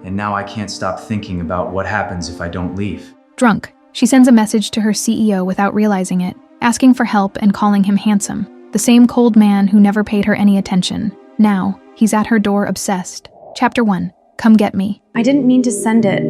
and now I can't stop thinking about what happens if I don't leave. Drunk, she sends a message to her CEO without realizing it, asking for help and calling him handsome. The same cold man who never paid her any attention. Now, he's at her door obsessed. Chapter 1. Come Get Me. I didn't mean to send it,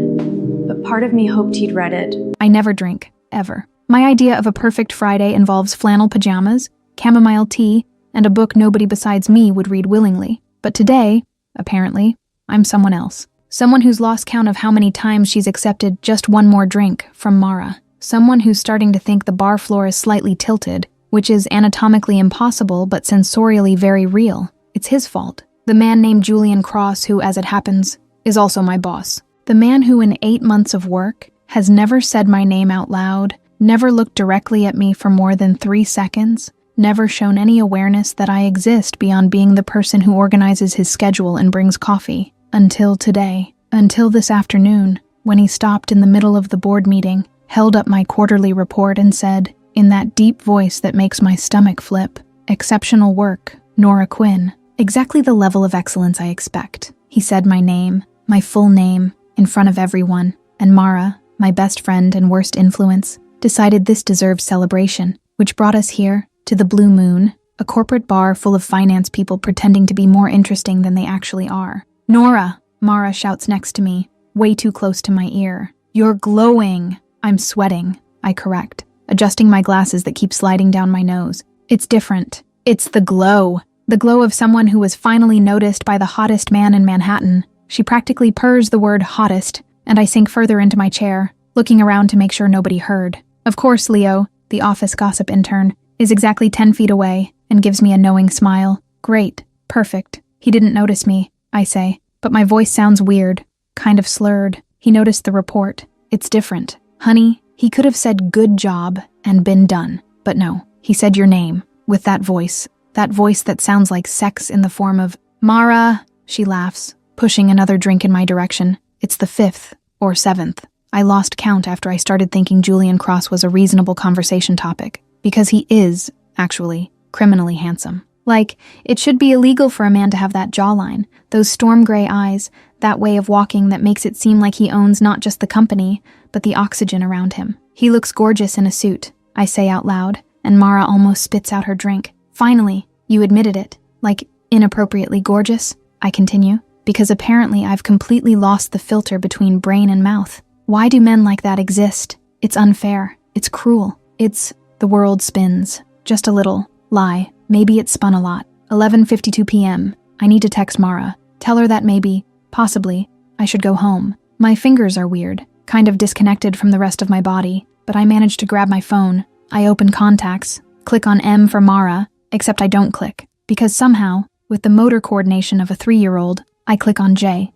but part of me hoped he'd read it. I never drink, ever. My idea of a perfect Friday involves flannel pajamas, chamomile tea, and a book nobody besides me would read willingly. But today, apparently, I'm someone else. Someone who's lost count of how many times she's accepted just one more drink from Mara. Someone who's starting to think the bar floor is slightly tilted, which is anatomically impossible but sensorially very real. It's his fault. The man named Julian Cross, who, as it happens, is also my boss. The man who in 8 months of work has never said my name out loud, never looked directly at me for more than 3 seconds, never shown any awareness that I exist beyond being the person who organizes his schedule and brings coffee. Until today. Until this afternoon, when he stopped in the middle of the board meeting, held up my quarterly report and said, in that deep voice that makes my stomach flip, "Exceptional work, Nora Quinn." Exactly the level of excellence I expect. He said my name, my full name, in front of everyone, and Mara, my best friend and worst influence, decided this deserved celebration, which brought us here, to the Blue Moon, a corporate bar full of finance people pretending to be more interesting than they actually are. "Nora," Mara shouts next to me, way too close to my ear. "You're glowing." I'm sweating, I correct, adjusting my glasses that keep sliding down my nose. It's different. It's the glow. The glow of someone who was finally noticed by the hottest man in Manhattan. She practically purrs the word hottest, and I sink further into my chair, looking around to make sure nobody heard. Of course, Leo, the office gossip intern, is exactly 10 feet away and gives me a knowing smile. Great. Perfect. He didn't notice me, I say, but my voice sounds weird, kind of slurred. He noticed the report. It's different. Honey, he could have said good job and been done, but no, he said your name, with that voice that sounds like sex in the form of, "Mara," she laughs, pushing another drink in my direction. It's the 5th or 7th. I lost count after I started thinking Julian Cross was a reasonable conversation topic, because he is, actually, criminally handsome. Like, it should be illegal for a man to have that jawline, those storm gray eyes, that way of walking that makes it seem like he owns not just the company, but the oxygen around him. He looks gorgeous in a suit, I say out loud, and Mara almost spits out her drink. Finally, you admitted it. Like, inappropriately gorgeous, I continue, because apparently I've completely lost the filter between brain and mouth. Why do men like that exist? It's unfair. It's cruel. It's, the world spins. Just a little. Lie. Maybe it spun a lot. 11:52 p.m. I need to text Mara. Tell her that maybe, possibly, I should go home. My fingers are weird, kind of disconnected from the rest of my body, but I manage to grab my phone. I open contacts, click on M for Mara, except I don't click, because somehow, with the motor coordination of a 3-year-old, I click on J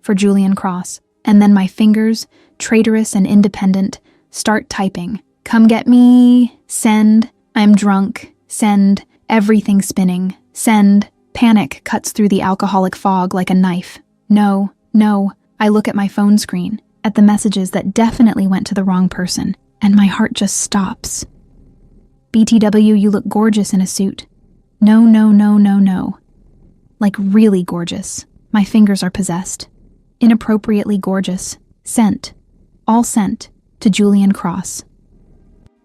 for Julian Cross, and then my fingers, traitorous and independent, start typing. Come get me, send, I'm drunk, send, everything spinning, send, panic cuts through the alcoholic fog like a knife. No, I look at my phone screen, at the messages that definitely went to the wrong person, and my heart just stops. BTW, you look gorgeous in a suit. No. Like really gorgeous. My fingers are possessed. Inappropriately gorgeous. Sent. All sent to Julian Cross.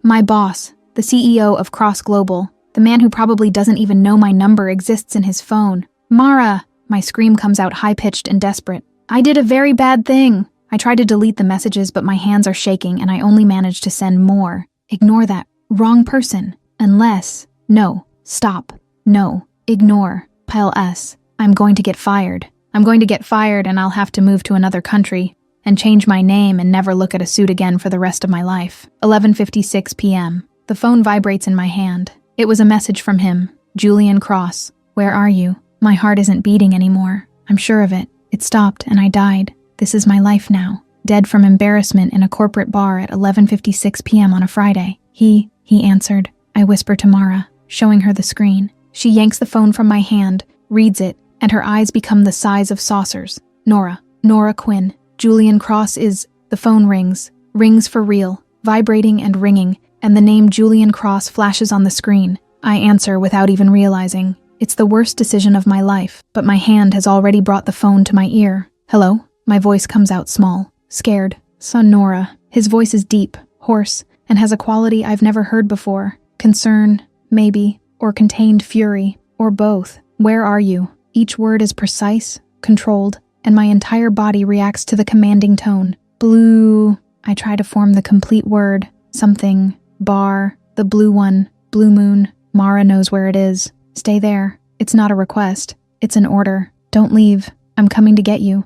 My boss, the CEO of Cross Global, the man who probably doesn't even know my number exists in his phone. Mara! My scream comes out high-pitched and desperate. I did a very bad thing. I try to delete the messages, but my hands are shaking and I only manage to send more. Ignore that. Wrong person. Unless. No. Stop. No. Ignore. Pile S. I'm going to get fired. I'm going to get fired and I'll have to move to another country and change my name and never look at a suit again for the rest of my life. 11:56 p.m. The phone vibrates in my hand. It was a message from him. Julian Cross. Where are you? My heart isn't beating anymore. I'm sure of it. It stopped and I died. This is my life now. Dead from embarrassment in a corporate bar at 11:56 p.m. on a Friday. He answered. I whisper to Mara, showing her the screen. She yanks the phone from my hand, reads it, and her eyes become the size of saucers. Nora Quinn. Julian Cross is... The phone rings for real, vibrating and ringing, and the name Julian Cross flashes on the screen. I answer without even realizing. It's the worst decision of my life, but my hand has already brought the phone to my ear. Hello? My voice comes out small, scared. Son Nora. His voice is deep, hoarse, and has a quality I've never heard before. Concern, maybe, or contained fury, or both. Where are you? Each word is precise, controlled, and my entire body reacts to the commanding tone. Blue. I try to form the complete word. Something. Bar. The blue one. Blue moon. Mara knows where it is. Stay there. It's not a request. It's an order. Don't leave. I'm coming to get you.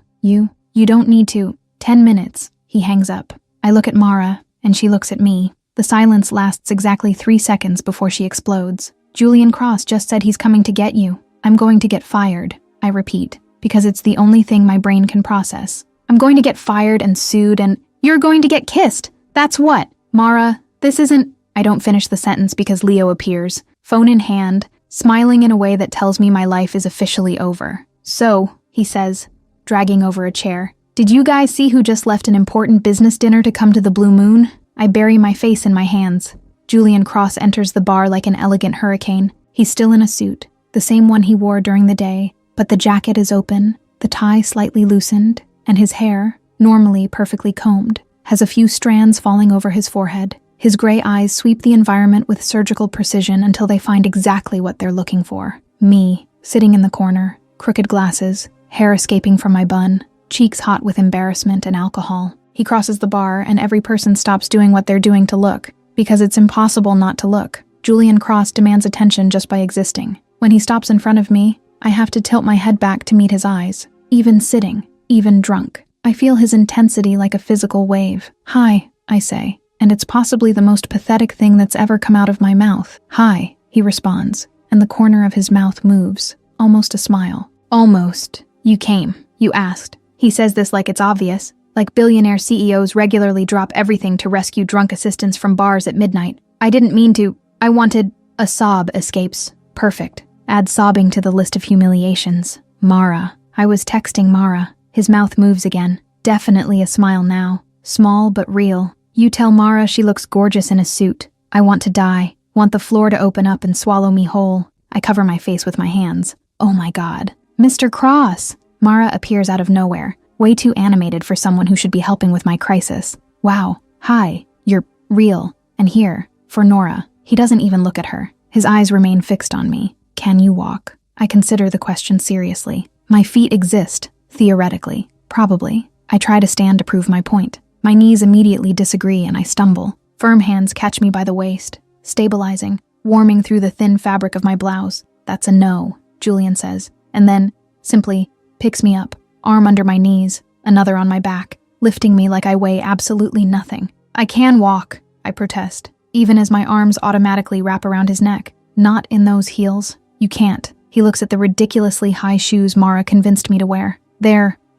You don't need to. 10 minutes. He hangs up. I look at Mara, and she looks at me. The silence lasts exactly 3 seconds before she explodes. Julian Cross just said he's coming to get you. I'm going to get fired, I repeat, because it's the only thing my brain can process. I'm going to get fired and sued and you're going to get kissed. That's what? Mara, this isn't... I don't finish the sentence because Leo appears, phone in hand, smiling in a way that tells me my life is officially over. So, he says, dragging over a chair, did you guys see who just left an important business dinner to come to the Blue Moon? I bury my face in my hands. Julian Cross enters the bar like an elegant hurricane. He's still in a suit, the same one he wore during the day, but the jacket is open, the tie slightly loosened, and his hair, normally perfectly combed, has a few strands falling over his forehead. His gray eyes sweep the environment with surgical precision until they find exactly what they're looking for. Me, sitting in the corner, crooked glasses, hair escaping from my bun, cheeks hot with embarrassment and alcohol. He crosses the bar and every person stops doing what they're doing to look, because it's impossible not to look. Julian Cross demands attention just by existing. When he stops in front of me, I have to tilt my head back to meet his eyes. Even sitting, even drunk. I feel his intensity like a physical wave. Hi, I say, and it's possibly the most pathetic thing that's ever come out of my mouth. Hi, he responds, and the corner of his mouth moves. Almost a smile. Almost. You came. You asked. He says this like it's obvious. Like billionaire CEOs regularly drop everything to rescue drunk assistants from bars at midnight. I didn't mean to. I wanted... A sob escapes. Perfect. Add sobbing to the list of humiliations. Mara. I was texting Mara. His mouth moves again. Definitely a smile now. Small but real. You tell Mara she looks gorgeous in a suit. I want to die. Want the floor to open up and swallow me whole. I cover my face with my hands. Oh my God. Mr. Cross. Mara appears out of nowhere. Way too animated for someone who should be helping with my crisis. Wow. Hi. You're real. And here. For Nora. He doesn't even look at her. His eyes remain fixed on me. Can you walk? I consider the question seriously. My feet exist. Theoretically. Probably. I try to stand to prove my point. My knees immediately disagree and I stumble. Firm hands catch me by the waist. Stabilizing. Warming through the thin fabric of my blouse. That's a no, Julian says. And then, simply, picks me up. Arm under my knees, another on my back, lifting me like I weigh absolutely nothing. I can walk, I protest, even as my arms automatically wrap around his neck. Not in those heels. You can't. He looks at the ridiculously high shoes Mara convinced me to wear.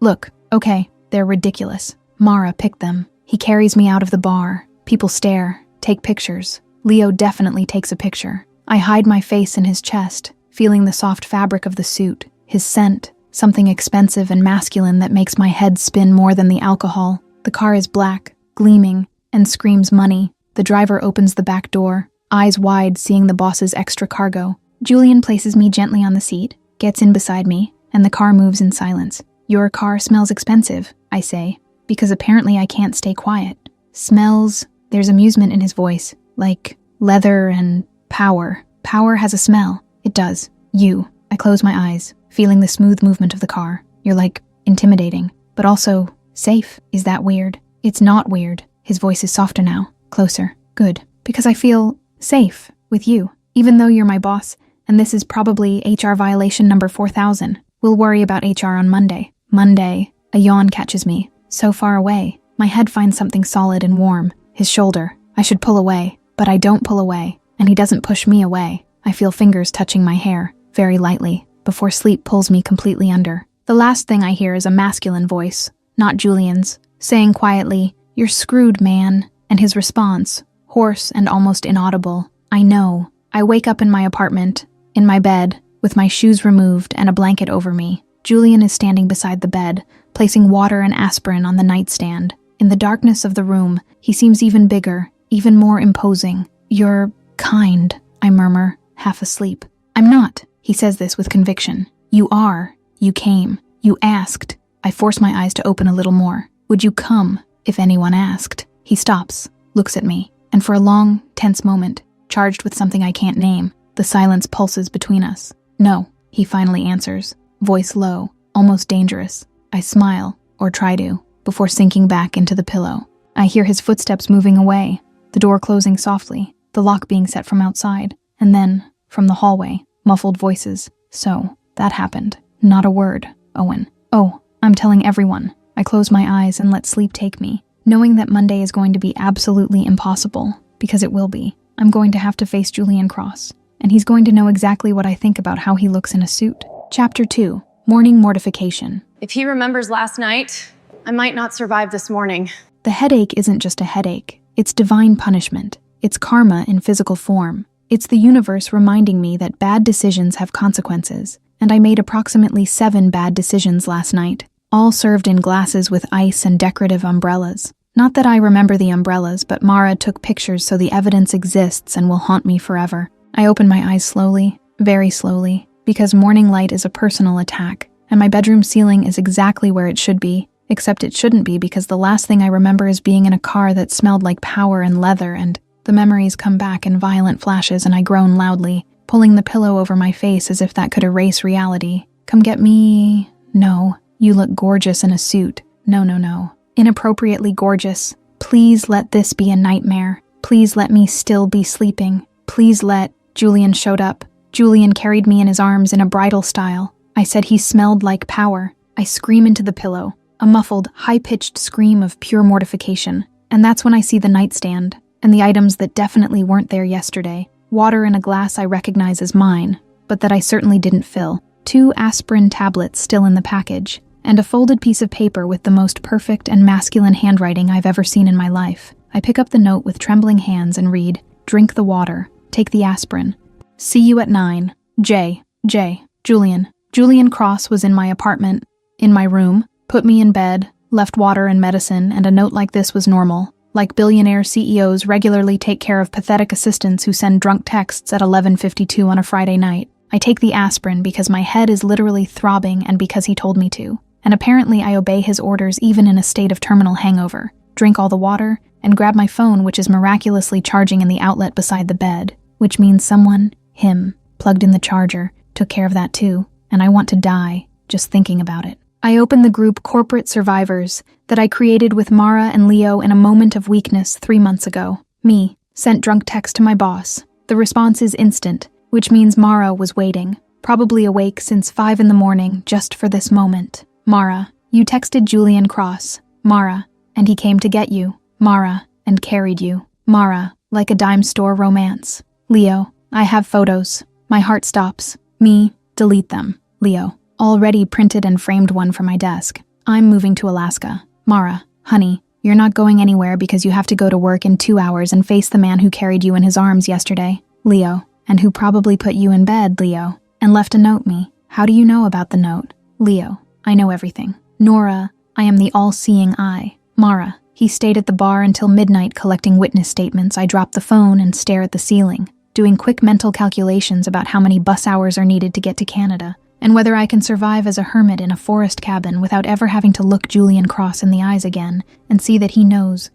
Look, okay, they're ridiculous. Mara picked them. He carries me out of the bar. People stare, take pictures. Leo definitely takes a picture. I hide my face in his chest, feeling the soft fabric of the suit, his scent, something expensive and masculine that makes my head spin more than the alcohol. The car is black, gleaming, and screams money. The driver opens the back door, eyes wide seeing the boss's extra cargo. Julian places me gently on the seat, gets in beside me, and the car moves in silence. Your car smells expensive, I say, because apparently I can't stay quiet. Smells, there's amusement in his voice, like leather and power. Power has a smell. It does. You. I close my eyes, feeling the smooth movement of the car. You're like, intimidating, but also safe. Is that weird? It's not weird. His voice is softer now, closer. Good. Because I feel safe with you. Even though you're my boss, and this is probably HR violation number 4000. We'll worry about HR on Monday. Monday. A yawn catches me. So far away. My head finds something solid and warm. His shoulder. I should pull away, but I don't pull away, and he doesn't push me away. I feel fingers touching my hair, very lightly, before sleep pulls me completely under. The last thing I hear is a masculine voice, not Julian's, saying quietly, "You're screwed, man," and his response, hoarse and almost inaudible, "I know." I wake up in my apartment, in my bed, with my shoes removed and a blanket over me. Julian is standing beside the bed, placing water and aspirin on the nightstand. In the darkness of the room, he seems even bigger, even more imposing. "You're kind," I murmur, half asleep. "I'm not." He says this with conviction. "You are. You came. You asked." I force my eyes to open a little more. Would you come if anyone asked? He stops, looks at me, and for a long, tense moment, charged with something I can't name, the silence pulses between us. No, he finally answers, voice low, almost dangerous. I smile, or try to, before sinking back into the pillow. I hear his footsteps moving away, the door closing softly, the lock being set from outside, and then, from the hallway, muffled voices. So, that happened. Not a word, Owen. Oh, I'm telling everyone. I close my eyes and let sleep take me, knowing that Monday is going to be absolutely impossible, because it will be. I'm going to have to face Julian Cross, and he's going to know exactly what I think about how he looks in a suit. Chapter 2. Morning Mortification. If he remembers last night, I might not survive this morning. The headache isn't just a headache. It's divine punishment. It's karma in physical form. It's the universe reminding me that bad decisions have consequences, and I made approximately 7 bad decisions last night, all served in glasses with ice and decorative umbrellas. Not that I remember the umbrellas, but Mara took pictures so the evidence exists and will haunt me forever. I open my eyes slowly, very slowly, because morning light is a personal attack, and my bedroom ceiling is exactly where it should be, except it shouldn't be because the last thing I remember is being in a car that smelled like power and leather, and the memories come back in violent flashes and I groan loudly, pulling the pillow over my face as if that could erase reality. Come get me. No, you look gorgeous in a suit. No. Inappropriately gorgeous. Please let this be a nightmare. Please let me still be sleeping. Please let... Julian showed up. Julian carried me in his arms in a bridal style. I said he smelled like power. I scream into the pillow, a muffled, high-pitched scream of pure mortification. And that's when I see the nightstand, and the items that definitely weren't there yesterday. Water in a glass I recognize as mine, but that I certainly didn't fill. 2 aspirin tablets still in the package, and a folded piece of paper with the most perfect and masculine handwriting I've ever seen in my life. I pick up the note with trembling hands and read, "Drink the water. Take the aspirin. See you at 9. J. Julian. Julian Cross was in my apartment, in my room, put me in bed, left water and medicine, and a note like this was normal. Like billionaire CEOs regularly take care of pathetic assistants who send drunk texts at 11:52 on a Friday night. I take the aspirin because my head is literally throbbing and because he told me to. And apparently I obey his orders even in a state of terminal hangover. Drink all the water, and grab my phone, which is miraculously charging in the outlet beside the bed. Which means someone, him, plugged in the charger, took care of that too, and I want to die, just thinking about it. I open the group Corporate Survivors that I created with Mara and Leo in a moment of weakness 3 months ago. Me, sent drunk text to my boss. The response is instant, which means Mara was waiting, probably awake since 5 in the morning just for this moment. Mara, you texted Julian Cross. Mara, and he came to get you. Mara, and carried you. Mara, like a dime store romance. Leo, I have photos. My heart stops. Me, delete them. Leo, already printed and framed one for my desk. I'm moving to Alaska. Mara, honey, you're not going anywhere because you have to go to work in 2 hours and face the man who carried you in his arms yesterday. Leo, and who probably put you in bed, Leo, and left a note me. How do you know about the note? Leo, I know everything. Nora, I am the all-seeing eye. Mara, he stayed at the bar until midnight collecting witness statements. I drop the phone and stare at the ceiling, doing quick mental calculations about how many bus hours are needed to get to Canada, and whether I can survive as a hermit in a forest cabin without ever having to look Julian Cross in the eyes again and see that he knows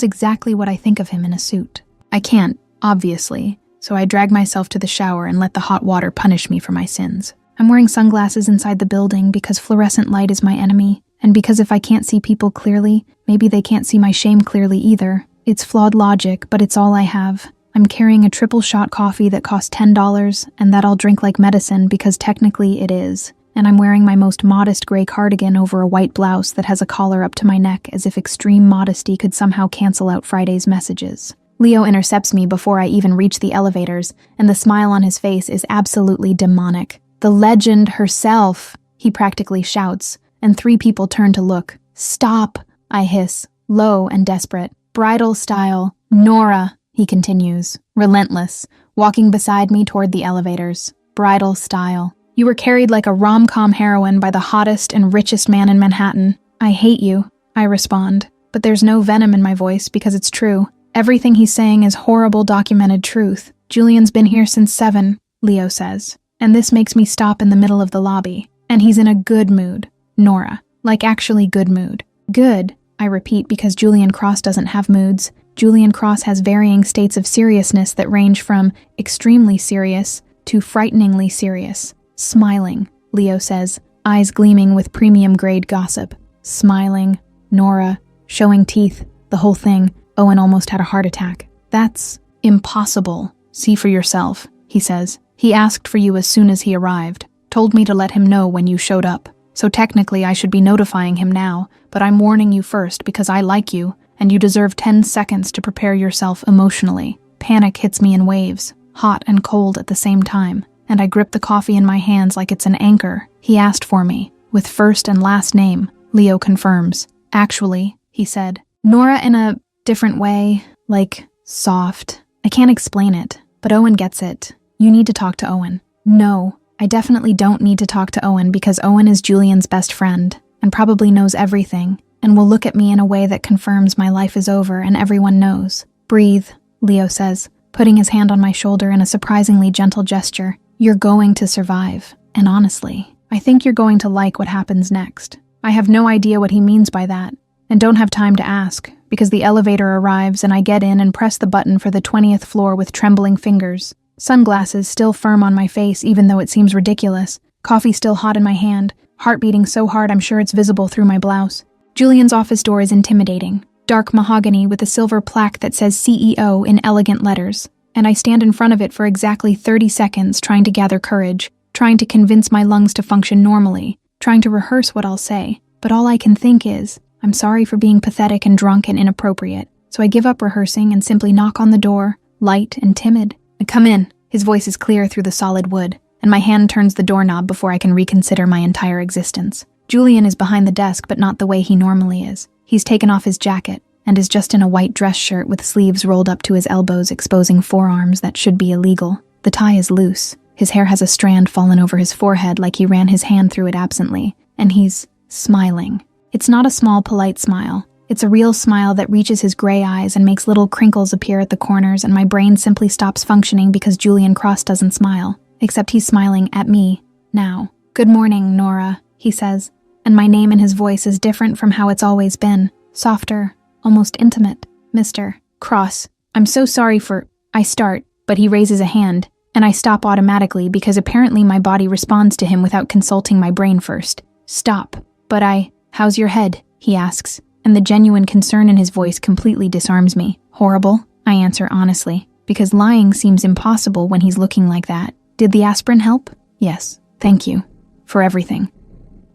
exactly what I think of him in a suit. I can't, obviously, so I drag myself to the shower and let the hot water punish me for my sins. I'm wearing sunglasses inside the building because fluorescent light is my enemy, and because if I can't see people clearly, maybe they can't see my shame clearly either. It's flawed logic, but it's all I have. I'm carrying a triple shot coffee that costs $10, and that I'll drink like medicine because technically it is. And I'm wearing my most modest gray cardigan over a white blouse that has a collar up to my neck as if extreme modesty could somehow cancel out Friday's messages. Leo intercepts me before I even reach the elevators, and the smile on his face is absolutely demonic. The legend herself, he practically shouts, and 3 people turn to look. Stop, I hiss, low and desperate. Bridal style, Nora, he continues, relentless, walking beside me toward the elevators. Bridal style. You were carried like a rom-com heroine by the hottest and richest man in Manhattan. I hate you, I respond, but there's no venom in my voice because it's true. Everything he's saying is horrible documented truth. Julian's been here since 7, Leo says, and this makes me stop in the middle of the lobby, and he's in a good mood. Nora, Like actually good mood. Good, I repeat because Julian Cross doesn't have moods. Julian Cross has varying states of seriousness that range from extremely serious to frighteningly serious. Smiling, Leo says, eyes gleaming with premium-grade gossip. Smiling, Nora, showing teeth, the whole thing. Owen almost had a heart attack. That's impossible. See for yourself, he says. He asked for you as soon as he arrived. Told me to let him know when you showed up. So technically I should be notifying him now, but I'm warning you first because I like you, and you deserve 10 seconds to prepare yourself emotionally. Panic hits me in waves, hot and cold at the same time, and I grip the coffee in my hands like it's an anchor. He asked for me, with first and last name, Leo confirms. Actually, he said, Nora in a different way, like soft. I can't explain it, but Owen gets it. You need to talk to Owen. No, I definitely don't need to talk to Owen because Owen is Julian's best friend and probably knows everything and will look at me in a way that confirms my life is over and everyone knows. Breathe, Leo says, putting his hand on my shoulder in a surprisingly gentle gesture. You're going to survive. And honestly, I think you're going to like what happens next. I have no idea what he means by that and don't have time to ask because the elevator arrives and I get in and press the button for the 20th floor with trembling fingers. Sunglasses still firm on my face even though it seems ridiculous. Coffee still hot in my hand. Heart beating so hard I'm sure it's visible through my blouse. Julian's office door is intimidating. Dark mahogany with a silver plaque that says CEO in elegant letters. And I stand in front of it for exactly 30 seconds trying to gather courage, trying to convince my lungs to function normally, trying to rehearse what I'll say. But all I can think is, I'm sorry for being pathetic and drunk and inappropriate. So I give up rehearsing and simply knock on the door, light and timid. Come in. His voice is clear through the solid wood, and my hand turns the doorknob before I can reconsider my entire existence. Julian is behind the desk, but not the way he normally is. He's taken off his jacket and is just in a white dress shirt with sleeves rolled up to his elbows, exposing forearms that should be illegal. The tie is loose. His hair has a strand fallen over his forehead like he ran his hand through it absently, and he's smiling. It's not a small, polite smile. It's a real smile that reaches his gray eyes and makes little crinkles appear at the corners, and my brain simply stops functioning because Julian Cross doesn't smile. Except he's smiling at me, now. Good morning, Nora, he says, and my name in his voice is different from how it's always been. Softer, almost intimate. Mr. Cross, I'm so sorry for... I start, but he raises a hand, and I stop automatically because apparently my body responds to him without consulting my brain first. Stop. But how's your head? He asks. And the genuine concern in his voice completely disarms me. Horrible, I answer honestly, because lying seems impossible when he's looking like that. Did the aspirin help? Yes, thank you. For everything.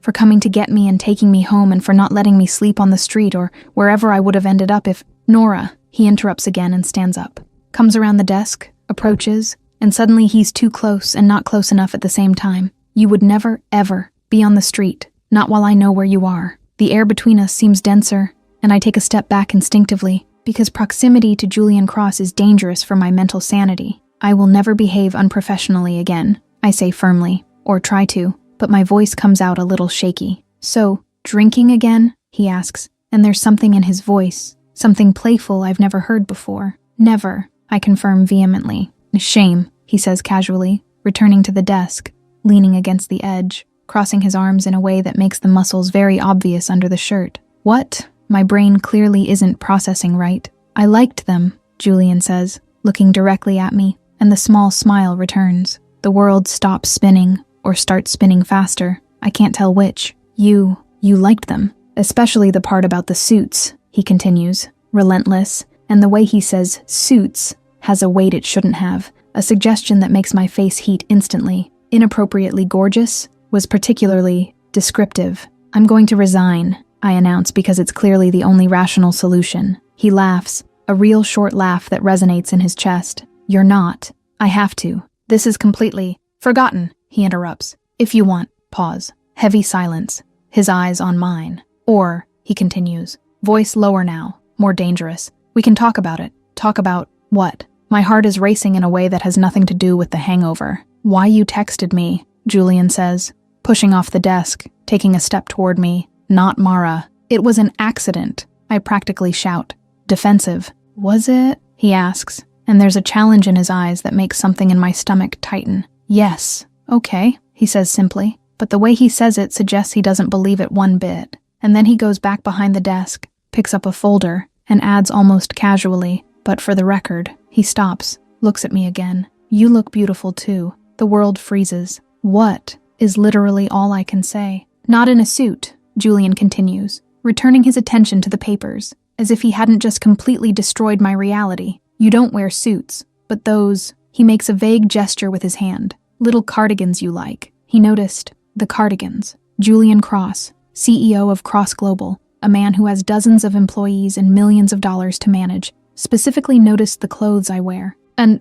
For coming to get me and taking me home and for not letting me sleep on the street or wherever I would have ended up if... Nora, he interrupts again and stands up. Comes around the desk, approaches, and suddenly he's too close and not close enough at the same time. You would never, ever be on the street, not while I know where you are. The air between us seems denser, and I take a step back instinctively, because proximity to Julian Cross is dangerous for my mental sanity. I will never behave unprofessionally again, I say firmly, or try to, but my voice comes out a little shaky. So, drinking again? He asks, and there's something in his voice, something playful I've never heard before. Never, I confirm vehemently. Shame, he says casually, returning to the desk, leaning against the edge, crossing his arms in a way that makes the muscles very obvious under the shirt. What? My brain clearly isn't processing right. I liked them, Julian says, looking directly at me, and the small smile returns. The world stops spinning, or starts spinning faster. I can't tell which. You liked them. Especially the part about the suits, he continues, relentless, and the way he says suits has a weight it shouldn't have, a suggestion that makes my face heat instantly. Inappropriately gorgeous was particularly descriptive. I'm going to resign, I announce because it's clearly the only rational solution. He laughs, a real short laugh that resonates in his chest. You're not. I have to. This is completely forgotten, he interrupts. If you want. Pause. Heavy silence. His eyes on mine. Or, he continues, voice lower now, more dangerous. We can talk about it. Talk about what? My heart is racing in a way that has nothing to do with the hangover. Why you texted me, Julian says, pushing off the desk, taking a step toward me. Not Mara. It was an accident, I practically shout. Defensive. Was it? He asks, and there's a challenge in his eyes that makes something in my stomach tighten. Yes. Okay, he says simply. but the way he says it suggests he doesn't believe it one bit. And then he goes back behind the desk, picks up a folder, and adds almost casually, "But for the record," he stops, looks at me again. "You look beautiful too." The world freezes. "What?" is literally all I can say. "Not in a suit," Julian continues, returning his attention to the papers, as if he hadn't just completely destroyed my reality. "You don't wear suits, but those," he makes a vague gesture with his hand, "little cardigans you like." He noticed the cardigans. Julian Cross, CEO of Cross Global, a man who has dozens of employees and millions of dollars to manage, specifically noticed the clothes I wear. And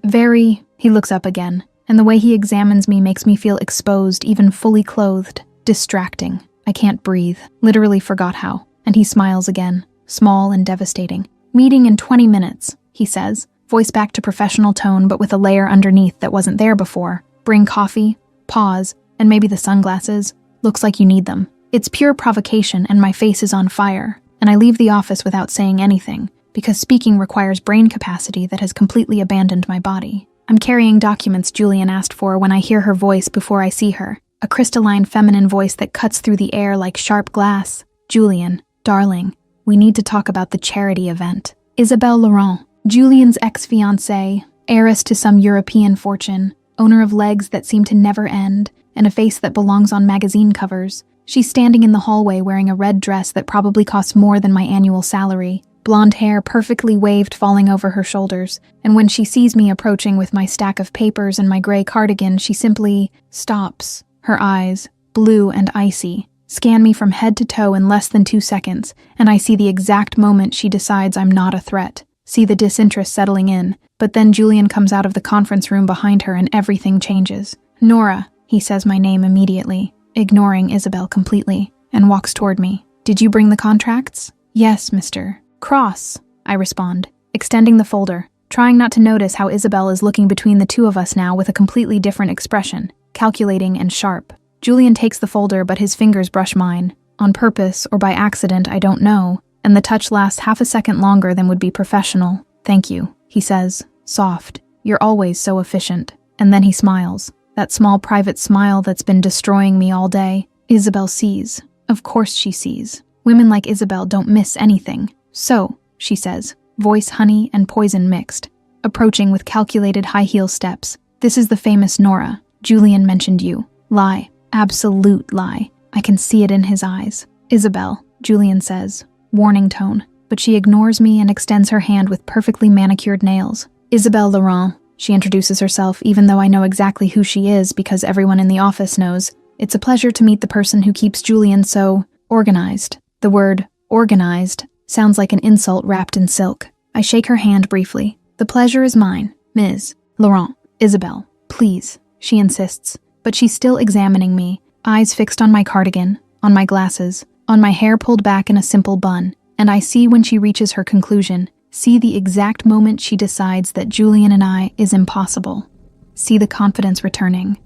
he looks up again, and the way he examines me makes me feel exposed, even fully clothed, distracting. I can't breathe, literally forgot how. And he smiles again, small and devastating. "Meeting in 20 minutes, he says, voice back to professional tone but with a layer underneath that wasn't there before. "Bring coffee," pause, "and maybe the sunglasses. Looks like you need them." It's pure provocation and my face is on fire, and I leave the office without saying anything, because speaking requires brain capacity that has completely abandoned my body. I'm carrying documents Julian asked for when I hear her voice before I see her, a crystalline feminine voice that cuts through the air like sharp glass. "Julian, darling, we need to talk about the charity event." Isabelle Laurent, Julian's ex-fiancée, heiress to some European fortune, owner of legs that seem to never end, and a face that belongs on magazine covers. She's standing in the hallway wearing a red dress that probably costs more than my annual salary, blonde hair perfectly waved falling over her shoulders, and when she sees me approaching with my stack of papers and my gray cardigan, she simply stops. Her eyes, blue and icy, scan me from head to toe in less than 2 seconds, and I see the exact moment she decides I'm not a threat. See the disinterest settling in, but then Julian comes out of the conference room behind her and everything changes. "Nora," he says my name immediately, ignoring Isabel completely, and walks toward me. "Did you bring the contracts?" "Yes, Mr. Cross," I respond, extending the folder, trying not to notice how Isabel is looking between the two of us now with a completely different expression, calculating and sharp. Julian takes the folder, but his fingers brush mine. On purpose or by accident, I don't know, and the touch lasts half a second longer than would be professional. "Thank you," he says, soft. "You're always so efficient." And then he smiles. That small private smile that's been destroying me all day. Isabel sees. Of course she sees. Women like Isabel don't miss anything. "So," she says, voice honey and poison mixed, approaching with calculated high heel steps. "This is the famous Nora. Julian mentioned you." Lie. Absolute lie. I can see it in his eyes. "Isabel," Julian says, warning tone, but she ignores me and extends her hand with perfectly manicured nails. "Isabelle Laurent," she introduces herself, even though I know exactly who she is because everyone in the office knows. "It's a pleasure to meet the person who keeps Julian so organized." The word organized sounds like an insult wrapped in silk. I shake her hand briefly. "The pleasure is mine, Ms. Laurent." "Isabel, please," she insists, but she's still examining me, eyes fixed on my cardigan, on my glasses, on my hair pulled back in a simple bun, and I see when she reaches her conclusion, see the exact moment she decides that Julian and I is impossible. See the confidence returning.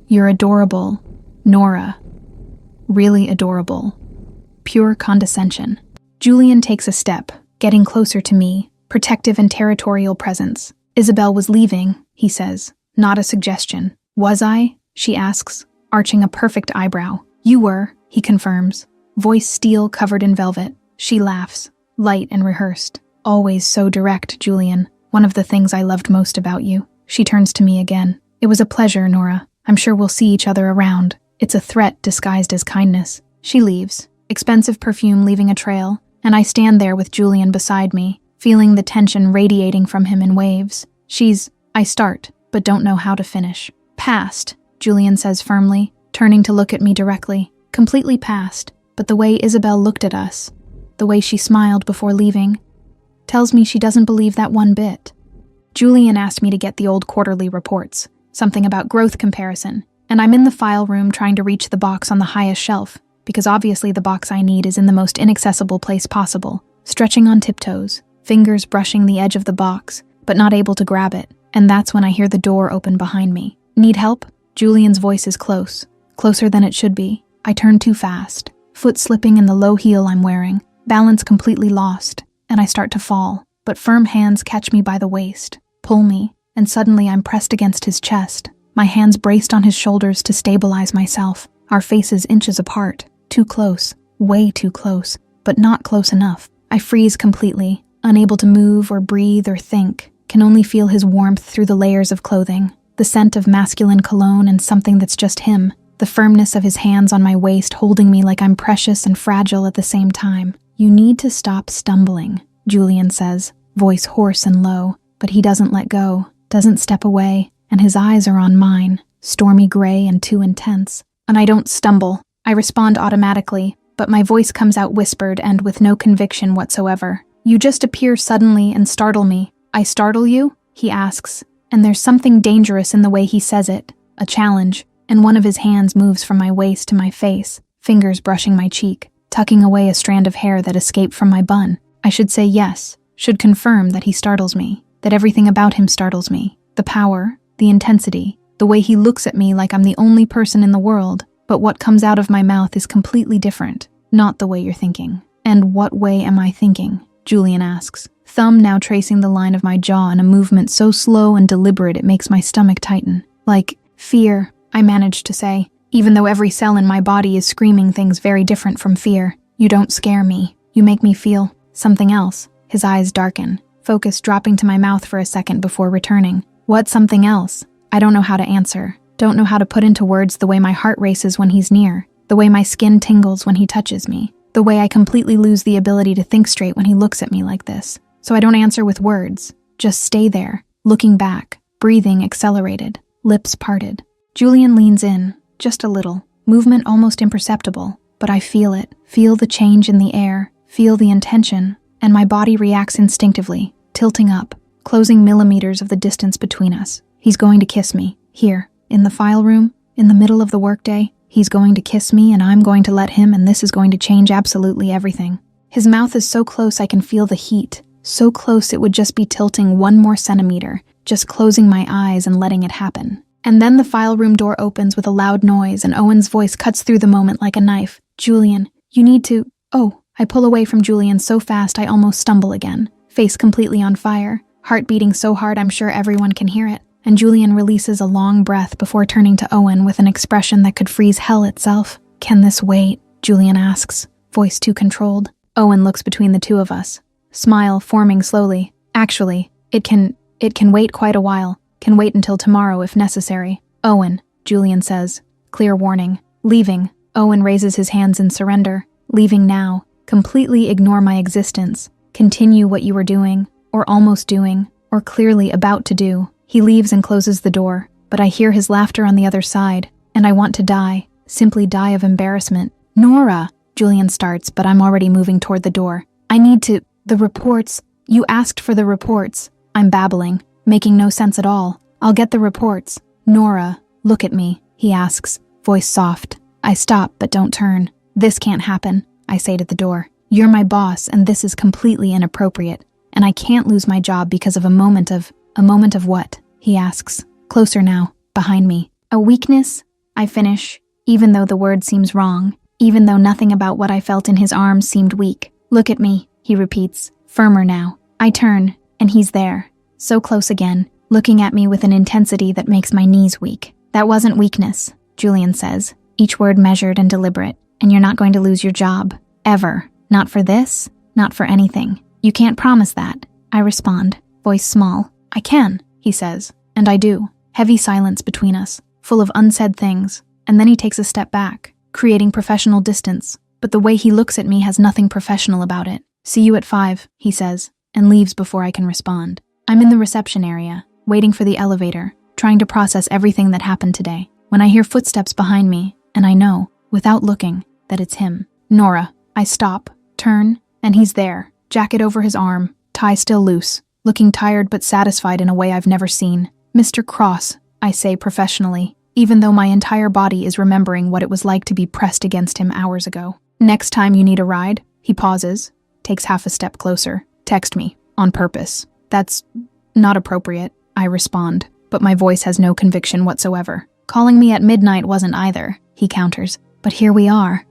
"You're adorable, Nora. Really adorable." Pure condescension. Julian takes a step, getting closer to me, protective and territorial presence. "Isabel was leaving," he says, not a suggestion. "Was I?" she asks, arching a perfect eyebrow. "You were," he confirms, voice steel covered in velvet. She laughs, light and rehearsed. "Always so direct, Julian. One of the things I loved most about you." She turns to me again. "It was a pleasure, Nora. I'm sure we'll see each other around." It's a threat disguised as kindness. She leaves, expensive perfume leaving a trail, and I stand there with Julian beside me, feeling the tension radiating from him in waves. I start, but don't know how to finish. "Past," Julian says firmly, turning to look at me directly. Completely past, but the way Isabel looked at us, the way she smiled before leaving, tells me she doesn't believe that one bit. Julian asked me to get the old quarterly reports, something about growth comparison, and I'm in the file room trying to reach the box on the highest shelf, because obviously the box I need is in the most inaccessible place possible, stretching on tiptoes, fingers brushing the edge of the box, but not able to grab it, and that's when I hear the door open behind me. "Need help?" Julian's voice is close, closer than it should be. I turn too fast, foot slipping in the low heel I'm wearing, balance completely lost, and I start to fall, but firm hands catch me by the waist, pull me, and suddenly I'm pressed against his chest, my hands braced on his shoulders to stabilize myself. our faces inches apart, too close, way too close, but not close enough. I freeze completely, unable to move or breathe or think, can only feel his warmth through the layers of clothing, the scent of masculine cologne and something that's just him, the firmness of his hands on my waist holding me like I'm precious and fragile at the same time. "You need to stop stumbling," Julian says, voice hoarse and low, but he doesn't let go, doesn't step away, and his eyes are on mine, stormy gray and too intense. And I don't stumble. I respond automatically, but my voice comes out whispered and with no conviction whatsoever. "You just appear suddenly and startle me." "I startle you?" he asks, and there's something dangerous in the way he says it, a challenge, and one of his hands moves from my waist to my face, fingers brushing my cheek, tucking away a strand of hair that escaped from my bun. I should say yes, should confirm that he startles me, that everything about him startles me. The power, the intensity, the way he looks at me like I'm the only person in the world, but what comes out of my mouth is completely different, not the way you're thinking. "And what way am I thinking?" Julian asks, thumb now tracing the line of my jaw in a movement so slow and deliberate it makes my stomach tighten. "Like, fear," I manage to say, even though every cell in my body is screaming things very different from fear. "You don't scare me. You make me feel something else." His eyes darken, focus dropping to my mouth for a second before returning. "What something else?" I don't know how to answer, don't know how to put into words the way my heart races when he's near, the way my skin tingles when he touches me, the way I completely lose the ability to think straight when he looks at me like this. So I don't answer with words, just stay there, looking back, breathing accelerated, lips parted. Julian leans in, just a little, movement almost imperceptible, but I feel it, feel the change in the air, feel the intention, and my body reacts instinctively, tilting up, closing millimeters of the distance between us. He's going to kiss me, here, in the file room, in the middle of the workday. He's going to kiss me and I'm going to let him, and this is going to change absolutely everything. His mouth is so close I can feel the heat, so close it would just be tilting 1 more centimeter, just closing my eyes and letting it happen. And then the file room door opens with a loud noise and Owen's voice cuts through the moment like a knife. "Julian, you need to..." "Oh." I pull away from Julian so fast I almost stumble again, face completely on fire, heart beating so hard I'm sure everyone can hear it, and Julian releases a long breath before turning to Owen with an expression that could freeze hell itself. "Can this wait?" Julian asks, voice too controlled. Owen looks between the two of us, smile forming slowly. "Actually, it can wait quite a while. Can wait until tomorrow if necessary." "Owen," Julian says, clear warning. "Leaving." Owen raises his hands in surrender. "Leaving now. Completely ignore my existence. Continue what you were doing, or almost doing, or clearly about to do." He leaves and closes the door, but I hear his laughter on the other side, and I want to die, simply die of embarrassment. "Nora," Julian starts, but I'm already moving toward the door. "I need to... the reports. You asked for the reports." I'm babbling, making no sense at all. "I'll get the reports." "Nora, look at me," he asks, voice soft. I stop but don't turn. "This can't happen," I say to the door. "You're my boss and this is completely inappropriate. And I can't lose my job because of a moment of what?" he asks, closer now, behind me. "A weakness?" I finish, even though the word seems wrong, even though nothing about what I felt in his arms seemed weak. "Look at me," he repeats, firmer now. I turn, and he's there, so close again, looking at me with an intensity that makes my knees weak. "That wasn't weakness," Julian says, each word measured and deliberate. "And you're not going to lose your job. Ever. Not for this, not for anything. You can't promise that," I respond, voice small. "I can," he says, and I do. Heavy silence between us, full of unsaid things, and then he takes a step back, creating professional distance, but the way he looks at me has nothing professional about it. "See you at 5, he says, and leaves before I can respond. I'm in the reception area, waiting for the elevator, trying to process everything that happened today, when I hear footsteps behind me, and I know, without looking, that it's him. "Nora." I stop, turn, and he's there, jacket over his arm, tie still loose, looking tired but satisfied in a way I've never seen. "Mr. Cross," I say professionally, even though my entire body is remembering what it was like to be pressed against him hours ago. "Next time you need a ride," he pauses, takes half a step closer. "Text me, on purpose." "That's not appropriate," I respond, but my voice has no conviction whatsoever. "Calling me at midnight wasn't either," he counters. "But here we are,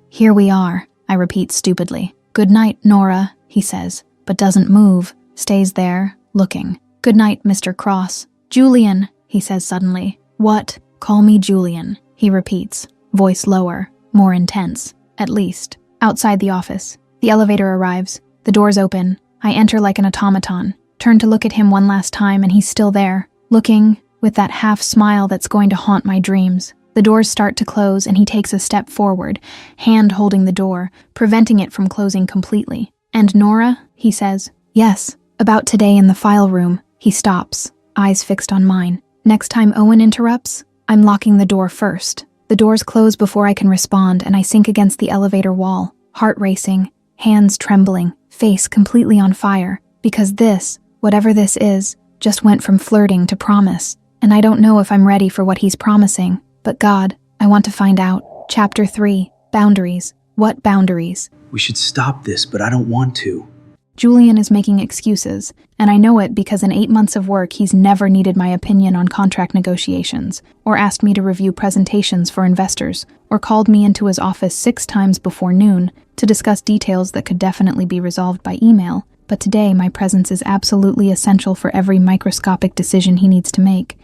I repeat stupidly. "Good night, Nora," he says, but doesn't move, stays there, looking. "Good night, Mr. Cross." "Julian," he says suddenly. "What?" "Call me Julian," he repeats, voice lower, more intense, at least. Outside the office, the elevator arrives. The doors open. I enter like an automaton, turn to look at him one last time, and he's still there, looking with that half smile that's going to haunt my dreams. The doors start to close, and he takes a step forward, hand holding the door, preventing it from closing completely. "And Nora?" he says. "Yes, about today in the file room." He stops, eyes fixed on mine. Next time Owen interrupts, I'm locking the door first. The doors close before I can respond, and I sink against the elevator wall, heart racing, hands trembling, face completely on fire, because this, whatever this is, just went from flirting to promise, and I don't know if I'm ready for what he's promising. But God, I want to find out. Chapter 3, Boundaries. What boundaries? We should stop this, but I don't want to. Julian is making excuses, and I know it because in 8 months of work he's never needed my opinion on contract negotiations, or asked me to review presentations for investors, or called me into his office 6 times before noon to discuss details that could definitely be resolved by email. But today my presence is absolutely essential for every microscopic decision he needs to make.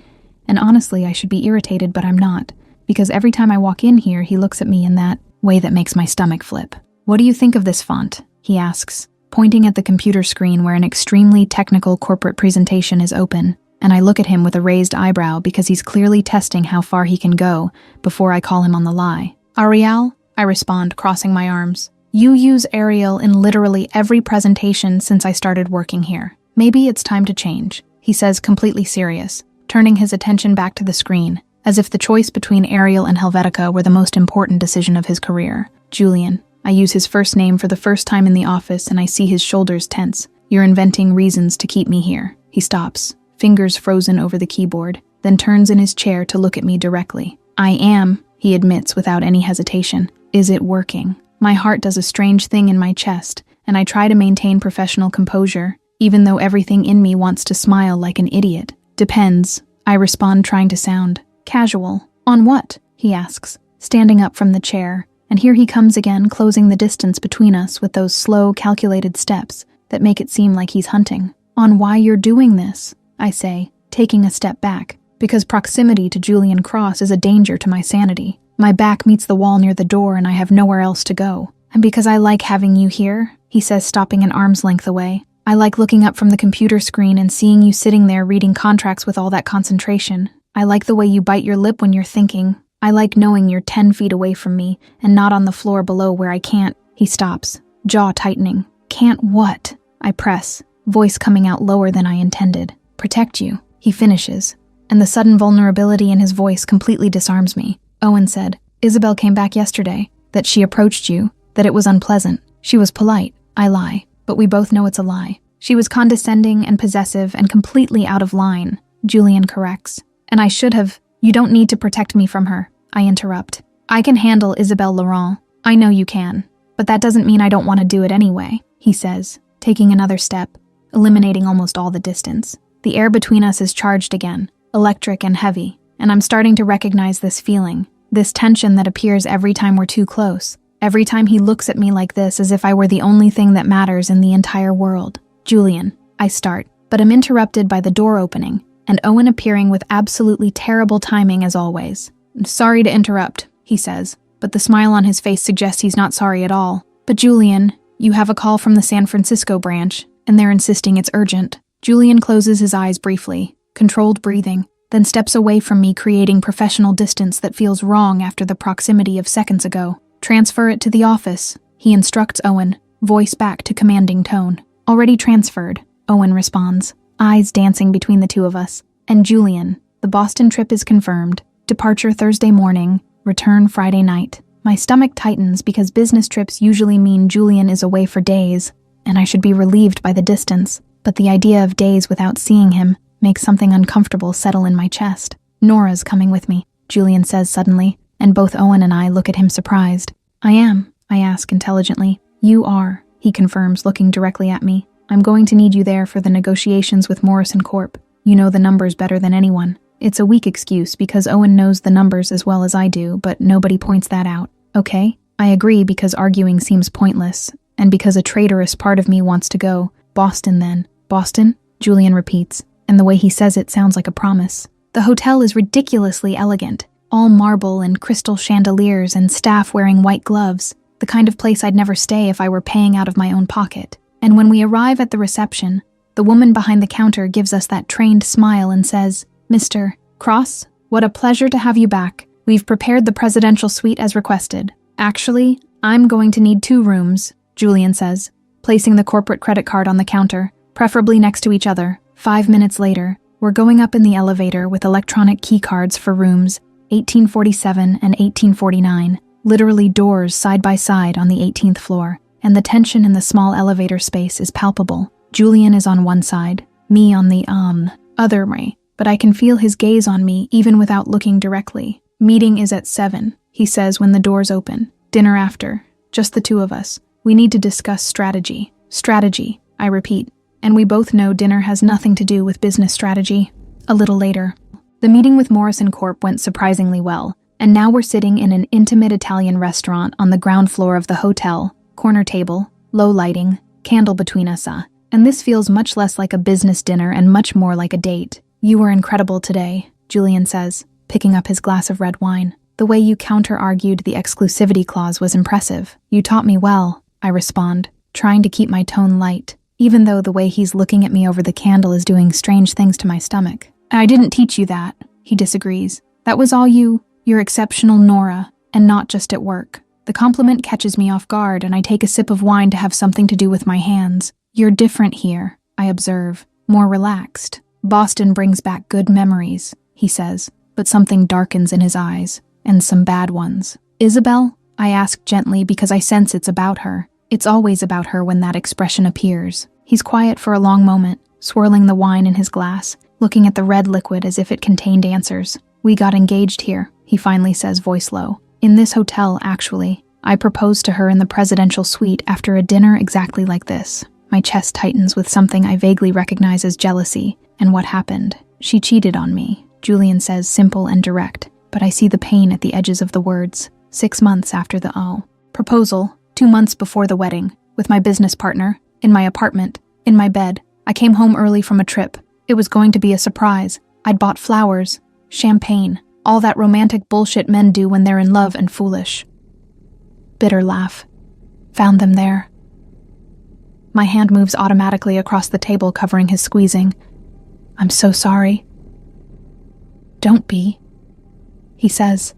And honestly, I should be irritated, but I'm not, because every time I walk in here, he looks at me in that way that makes my stomach flip. "What do you think of this font?" he asks, pointing at the computer screen where an extremely technical corporate presentation is open, and I look at him with a raised eyebrow because he's clearly testing how far he can go before I call him on the lie. "Ariel?" I respond, crossing my arms. "You use Ariel in literally every presentation since I started working here. Maybe it's time to change," he says, completely serious, turning his attention back to the screen, as if the choice between Ariel and Helvetica were the most important decision of his career. "Julian." I use his first name for the first time in the office, and I see his shoulders tense. "You're inventing reasons to keep me here." He stops, fingers frozen over the keyboard, then turns in his chair to look at me directly. "I am," he admits without any hesitation. "Is it working?" My heart does a strange thing in my chest, and I try to maintain professional composure, even though everything in me wants to smile like an idiot. "Depends," I respond, trying to sound casual. "On what?" he asks, standing up from the chair, and here he comes again, closing the distance between us with those slow, calculated steps that make it seem like he's hunting. "On why you're doing this," I say, taking a step back, because proximity to Julian Cross is a danger to my sanity. My back meets the wall near the door, and I have nowhere else to go. "And because I like having you here," he says, stopping an arm's length away. "I like looking up from the computer screen and seeing you sitting there reading contracts with all that concentration. I like the way you bite your lip when you're thinking. I like knowing you're 10 feet away from me and not on the floor below where I can't." He stops, jaw tightening. "Can't what?" I press, voice coming out lower than I intended. "Protect you," he finishes, and the sudden vulnerability in his voice completely disarms me. "Owen said, Isabel came back yesterday, that she approached you, that it was unpleasant. She was polite." I lie, but we both know it's a lie. "She was condescending and possessive and completely out of line," Julian corrects. "And I should have—" "You don't need to protect me from her," I interrupt. "I can handle Isabelle Laurent. I know you can. But that doesn't mean I don't want to do it anyway," he says, taking another step, eliminating almost all the distance. The air between us is charged again, electric and heavy, and I'm starting to recognize this feeling, this tension that appears every time we're too close, every time he looks at me like this as if I were the only thing that matters in the entire world. "Julian," I start, but am interrupted by the door opening, and Owen appearing with absolutely terrible timing as always. "Sorry to interrupt," he says, but the smile on his face suggests he's not sorry at all. "But Julian, you have a call from the San Francisco branch, and they're insisting it's urgent." Julian closes his eyes briefly, controlled breathing, then steps away from me, creating professional distance that feels wrong after the proximity of seconds ago. "Transfer it to the office," he instructs Owen, voice back to commanding tone. "Already transferred," Owen responds, eyes dancing between the two of us. "And Julian, the Boston trip is confirmed. Departure Thursday morning, return Friday night." My stomach tightens because business trips usually mean Julian is away for days, and I should be relieved by the distance, but the idea of days without seeing him makes something uncomfortable settle in my chest. "Nora's coming with me," Julian says suddenly, and both Owen and I look at him surprised. "I am," I ask intelligently. "You are," he confirms, looking directly at me. "I'm going to need you there for the negotiations with Morrison Corp. You know the numbers better than anyone." It's a weak excuse because Owen knows the numbers as well as I do, but nobody points that out. "Okay." I agree because arguing seems pointless, and because a traitorous part of me wants to go. "Boston then." "Boston?" Julian repeats, and the way he says it sounds like a promise. The hotel is ridiculously elegant. All marble and crystal chandeliers and staff wearing white gloves, the kind of place I'd never stay if I were paying out of my own pocket. And when we arrive at the reception, the woman behind the counter gives us that trained smile and says, "Mr. Cross, what a pleasure to have you back. We've prepared the presidential suite as requested. Actually, I'm going to need 2 rooms," Julian says, placing the corporate credit card on the counter, preferably next to each other. 5 minutes later, we're going up in the elevator with electronic key cards for rooms 1847 and 1849, literally doors side by side on the 18th floor, and the tension in the small elevator space is palpable. Julian is on one side, me on the other way, but I can feel his gaze on me even without looking directly. "Meeting is at 7, he says when the doors open. "Dinner after. Just the 2 of us. We need to discuss strategy." "Strategy," I repeat, and we both know dinner has nothing to do with business strategy. A little later, the meeting with Morrison Corp went surprisingly well, and now we're sitting in an intimate Italian restaurant on the ground floor of the hotel, corner table, low lighting, candle between us, and this feels much less like a business dinner and much more like a date. "You were incredible today," Julian says, picking up his glass of red wine. "The way you counter-argued the exclusivity clause was impressive. You taught me well," I respond, trying to keep my tone light, even though the way he's looking at me over the candle is doing strange things to my stomach. "I didn't teach you that," he disagrees. "That was all you're exceptional, Nora, and not just at work." The compliment catches me off guard, and I take a sip of wine to have something to do with my hands. "You're different here," I observe, more relaxed. "Boston brings back good memories," he says, but something darkens in his eyes, and some bad ones. "Isabel?" I ask gently because I sense it's about her. It's always about her when that expression appears. He's quiet for a long moment, swirling the wine in his glass, looking at the red liquid as if it contained answers. "We got engaged here," he finally says, voice low. "In this hotel, actually. I proposed to her in the presidential suite after a dinner exactly like this." My chest tightens with something I vaguely recognize as jealousy. "And what happened?" "She cheated on me," Julian says, simple and direct, but I see the pain at the edges of the words. 6 months after the proposal, 2 months before the wedding, with my business partner, in my apartment, in my bed. I came home early from a trip. It was going to be a surprise. I'd bought flowers, champagne, all that romantic bullshit men do when they're in love and foolish. Bitter laugh. Found them there. My hand moves automatically across the table, covering his squeezing. "I'm so sorry." "Don't be," he says,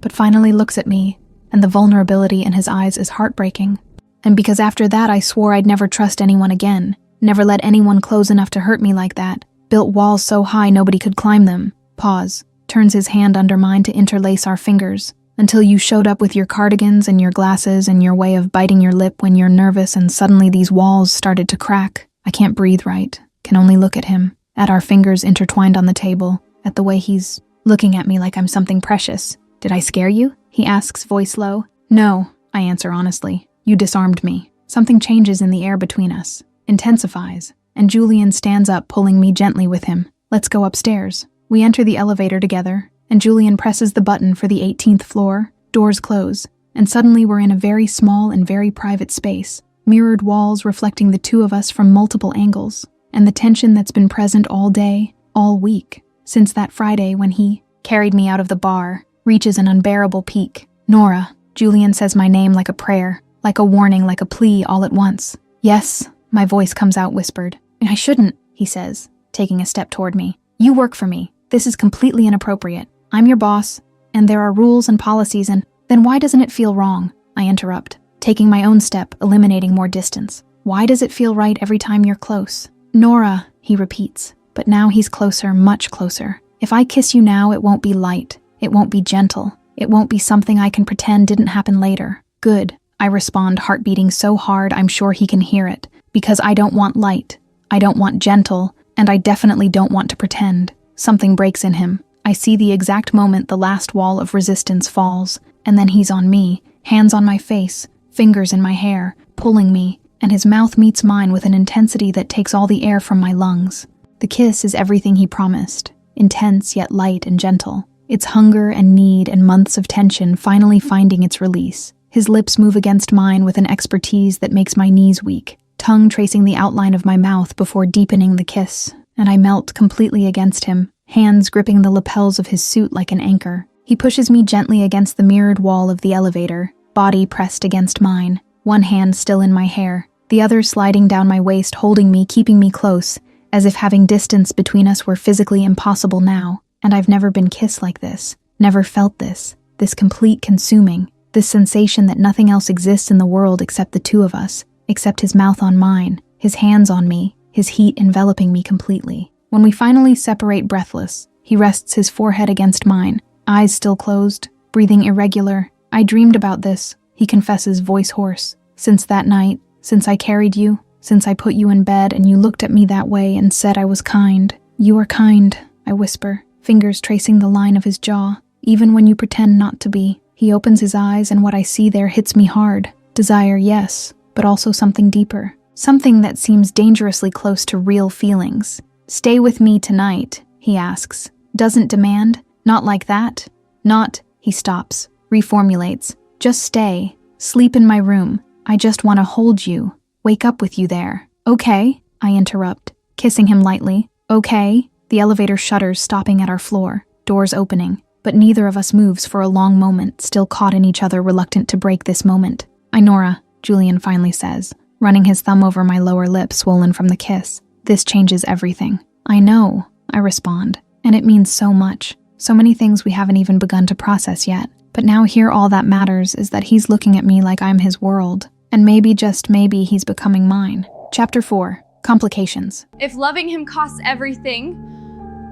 but finally looks at me, and the vulnerability in his eyes is heartbreaking. And because after that I swore I'd never trust anyone again, never let anyone close enough to hurt me like that, built walls so high nobody could climb them. Pause, turns his hand under mine to interlace our fingers, until you showed up with your cardigans and your glasses and your way of biting your lip when you're nervous, and suddenly these walls started to crack. I can't breathe right, can only look at him, at our fingers intertwined on the table, at the way he's looking at me like I'm something precious. "Did I scare you?" he asks, voice low. "No," I answer honestly. "You disarmed me." Something changes in the air between us, intensifies, and Julian stands up, pulling me gently with him. "Let's go upstairs." We enter the elevator together, and Julian presses the button for the 18th floor. Doors close, and suddenly we're in a very small and very private space, mirrored walls reflecting the 2 of us from multiple angles, and the tension that's been present all day, all week, since that Friday when he carried me out of the bar, reaches an unbearable peak. "Nora," Julian says my name like a prayer, like a warning, like a plea all at once. "Yes," my voice comes out whispered. "I shouldn't," he says, taking a step toward me. "You work for me. This is completely inappropriate. I'm your boss, and there are rules and policies, and then why doesn't it feel wrong?" I interrupt, taking my own step, eliminating more distance. "Why does it feel right every time you're close?" "Nora," he repeats, but now he's closer, much closer. "If I kiss you now, it won't be light. It won't be gentle. It won't be something I can pretend didn't happen later." "Good," I respond, heart beating so hard I'm sure he can hear it, because I don't want light, I don't want gentle, and I definitely don't want to pretend. Something breaks in him. I see the exact moment the last wall of resistance falls, and then he's on me, hands on my face, fingers in my hair, pulling me, and his mouth meets mine with an intensity that takes all the air from my lungs. The kiss is everything he promised, intense yet light and gentle. It's hunger and need and months of tension finally finding its release. His lips move against mine with an expertise that makes my knees weak, tongue tracing the outline of my mouth before deepening the kiss, and I melt completely against him, hands gripping the lapels of his suit like an anchor. He pushes me gently against the mirrored wall of the elevator, body pressed against mine, one hand still in my hair, the other sliding down my waist, holding me, keeping me close, as if having distance between us were physically impossible now. And I've never been kissed like this, never felt this complete consuming, this sensation that nothing else exists in the world except the two of us, except his mouth on mine, his hands on me, his heat enveloping me completely. When we finally separate breathless, he rests his forehead against mine, eyes still closed, breathing irregular. I dreamed about this, he confesses, voice hoarse. Since that night, since I carried you, since I put you in bed and you looked at me that way and said I was kind. You are kind, I whisper, fingers tracing the line of his jaw. Even when you pretend not to be. He opens his eyes and what I see there hits me hard. Desire, yes, but also something deeper. Something that seems dangerously close to real feelings. Stay with me tonight, he asks. Doesn't demand. Not like that. Not, he stops, reformulates. Just stay. Sleep in my room. I just want to hold you. Wake up with you there. Okay, I interrupt, kissing him lightly. Okay. The elevator shutters, stopping at our floor, doors opening, but neither of us moves for a long moment, still caught in each other, reluctant to break this moment. Nora, Julian finally says, running his thumb over my lower lip, swollen from the kiss. This changes everything. I know, I respond, and it means so much. So many things we haven't even begun to process yet. But now here all that matters is that he's looking at me like I'm his world, and maybe, just maybe, he's becoming mine. Chapter 4. Complications. If loving him costs everything,